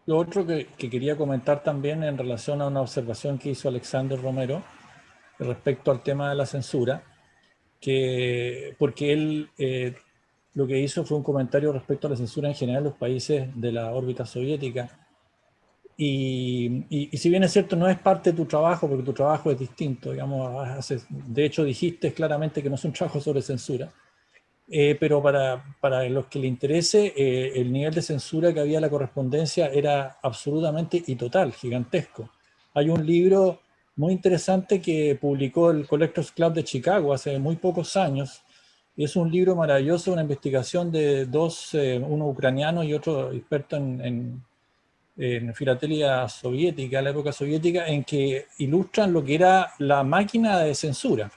Speaker 11: Lo otro que quería comentar también en relación a una observación que hizo Alexander Romero respecto al tema de la censura, porque él lo que hizo fue un comentario respecto a la censura en general en los países de la órbita soviética. Y si bien es cierto, no es parte de tu trabajo, porque tu trabajo es distinto, digamos, de hecho dijiste claramente que no es un trabajo sobre censura, pero para los que le interese, el nivel de censura que había en la correspondencia era absolutamente y total, gigantesco. Hay un libro muy interesante que publicó el Collectors Club de Chicago hace muy pocos años, y es un libro maravilloso, una investigación de dos, uno ucraniano y otro experto en filatelia soviética, la época soviética, en que ilustran lo que era la máquina de censura.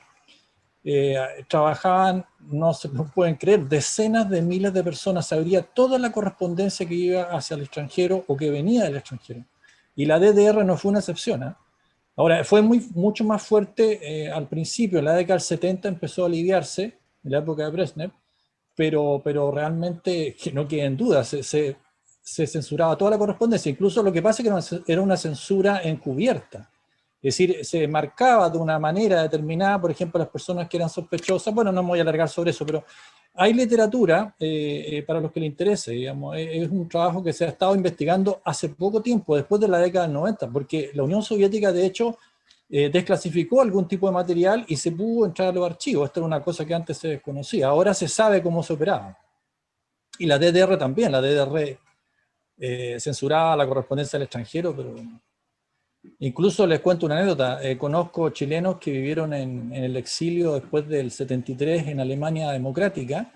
Speaker 11: Trabajaban, no se pueden creer, decenas de miles de personas, sabría toda la correspondencia que iba hacia el extranjero o que venía del extranjero. Y la DDR no fue una excepción, ¿eh? Ahora, fue mucho más fuerte al principio, en la década del 70 empezó a aliviarse, en la época de Brezhnev, pero realmente, que no quede en duda, se censuraba toda la correspondencia, incluso lo que pasa es que era una censura encubierta. Es decir, se marcaba de una manera determinada, por ejemplo, las personas que eran sospechosas. Bueno, no me voy a alargar sobre eso, pero hay literatura para los que les interese, digamos. Es un trabajo que se ha estado investigando hace poco tiempo, después de la década del 90, porque la Unión Soviética, de hecho, desclasificó algún tipo de material y se pudo entrar a los archivos. Esto era una cosa que antes se desconocía. Ahora se sabe cómo se operaba. Y la DDR también, la DDR censuraba la correspondencia al extranjero, pero incluso les cuento una anécdota. Conozco chilenos que vivieron en el exilio después del 73 en Alemania democrática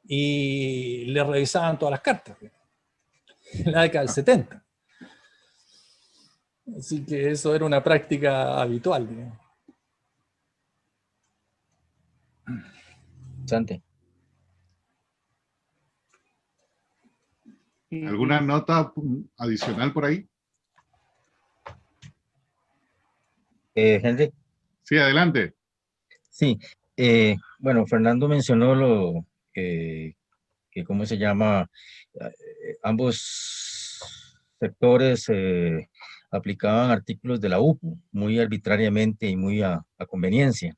Speaker 11: y les revisaban todas las cartas en la década del 70. Así que eso era una práctica habitual, digamos.
Speaker 8: Sante.
Speaker 2: ¿Alguna nota adicional por ahí?
Speaker 8: Henry.
Speaker 2: Sí, adelante.
Speaker 8: Sí, bueno, Fernando mencionó que ¿cómo se llama? Ambos sectores aplicaban artículos de la UPU muy arbitrariamente y muy a conveniencia.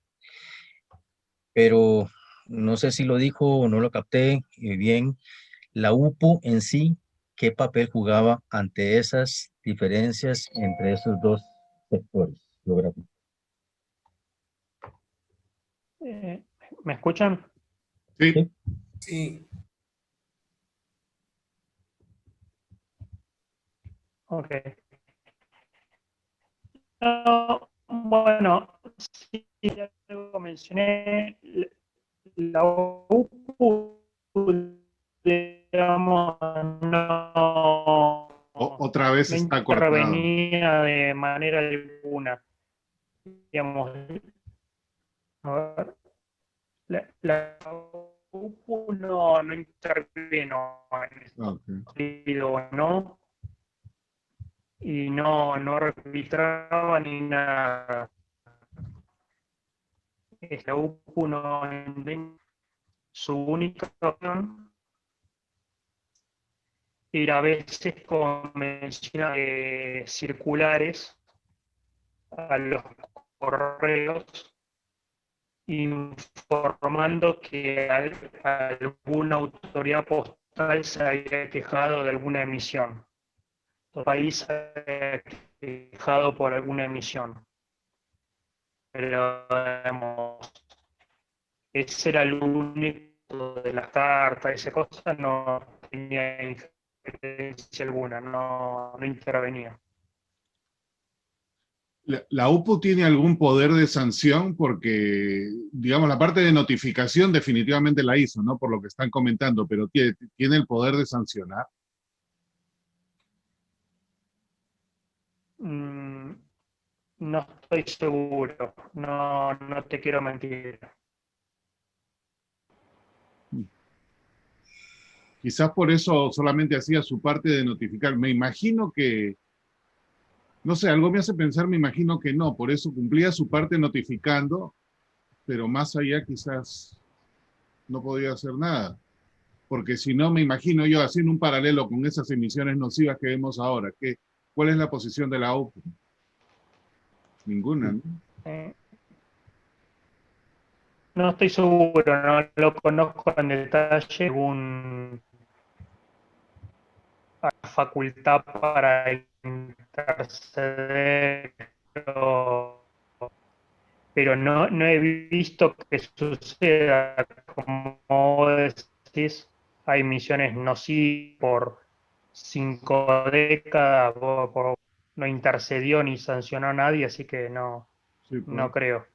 Speaker 8: Pero no sé si lo dijo o no lo capté bien, la UPU en sí, ¿qué papel jugaba ante esas diferencias entre esos dos sectores geográficos?
Speaker 1: ¿Me escuchan?
Speaker 2: Sí.
Speaker 4: Sí.
Speaker 1: Ok. Bueno, sí, ya lo mencioné, la UPU digamos, no,
Speaker 2: Otra vez
Speaker 1: no
Speaker 2: está cortado.
Speaker 1: intervenía de manera alguna. Digamos, a ver, la UPU no intervino en este sentido, ¿no? Y no arbitraba ni nada. La UPU no, su única opción era a veces convenciones circulares a los correos informando que alguna autoridad postal se había quejado de alguna emisión. El país se había quejado por alguna emisión. Pero, digamos, ese era el único de las cartas, esa cosa no tenía injerencia alguna, no intervenía.
Speaker 2: ¿La UPU tiene algún poder de sanción? Porque, digamos, la parte de notificación definitivamente la hizo, ¿no? Por lo que están comentando, pero ¿tiene el poder de sancionar?
Speaker 1: No estoy seguro, no te quiero mentir.
Speaker 2: Quizás por eso solamente hacía su parte de notificar. Me imagino que, no sé, algo me hace pensar, me imagino que no, por eso cumplía su parte notificando, pero más allá quizás no podía hacer nada. Porque si no, me imagino yo haciendo un paralelo con esas emisiones nocivas que vemos ahora. ¿Cuál es la posición de la OPU? Ninguna, ¿no?
Speaker 1: No estoy seguro, no lo conozco en detalle, según a la facultad para interceder, pero no he visto que suceda, como vos decís, hay misiones nocivas por 5 décadas, no intercedió ni sancionó a nadie, así que no,
Speaker 2: Sí, pues.
Speaker 1: no creo.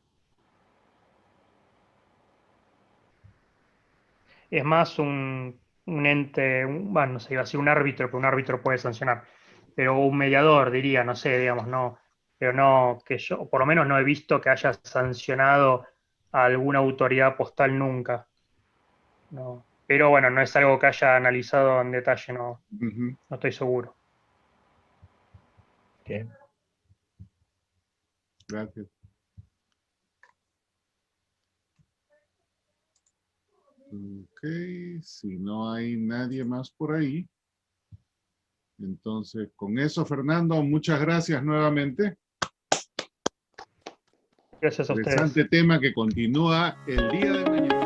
Speaker 1: Es más un ente, bueno, no sé, iba a decir un árbitro, pero un árbitro puede sancionar, pero un mediador, diría, no sé, digamos, no, pero no, que yo, por lo menos no he visto que haya sancionado a alguna autoridad postal nunca, no. Pero bueno, no es algo que haya analizado en detalle, no, no estoy seguro.
Speaker 5: Okay.
Speaker 2: Gracias. Ok, si no hay nadie más por ahí. Entonces, con eso, Fernando, muchas gracias nuevamente.
Speaker 1: Gracias a ustedes.
Speaker 2: Interesante tema que continúa el día de mañana.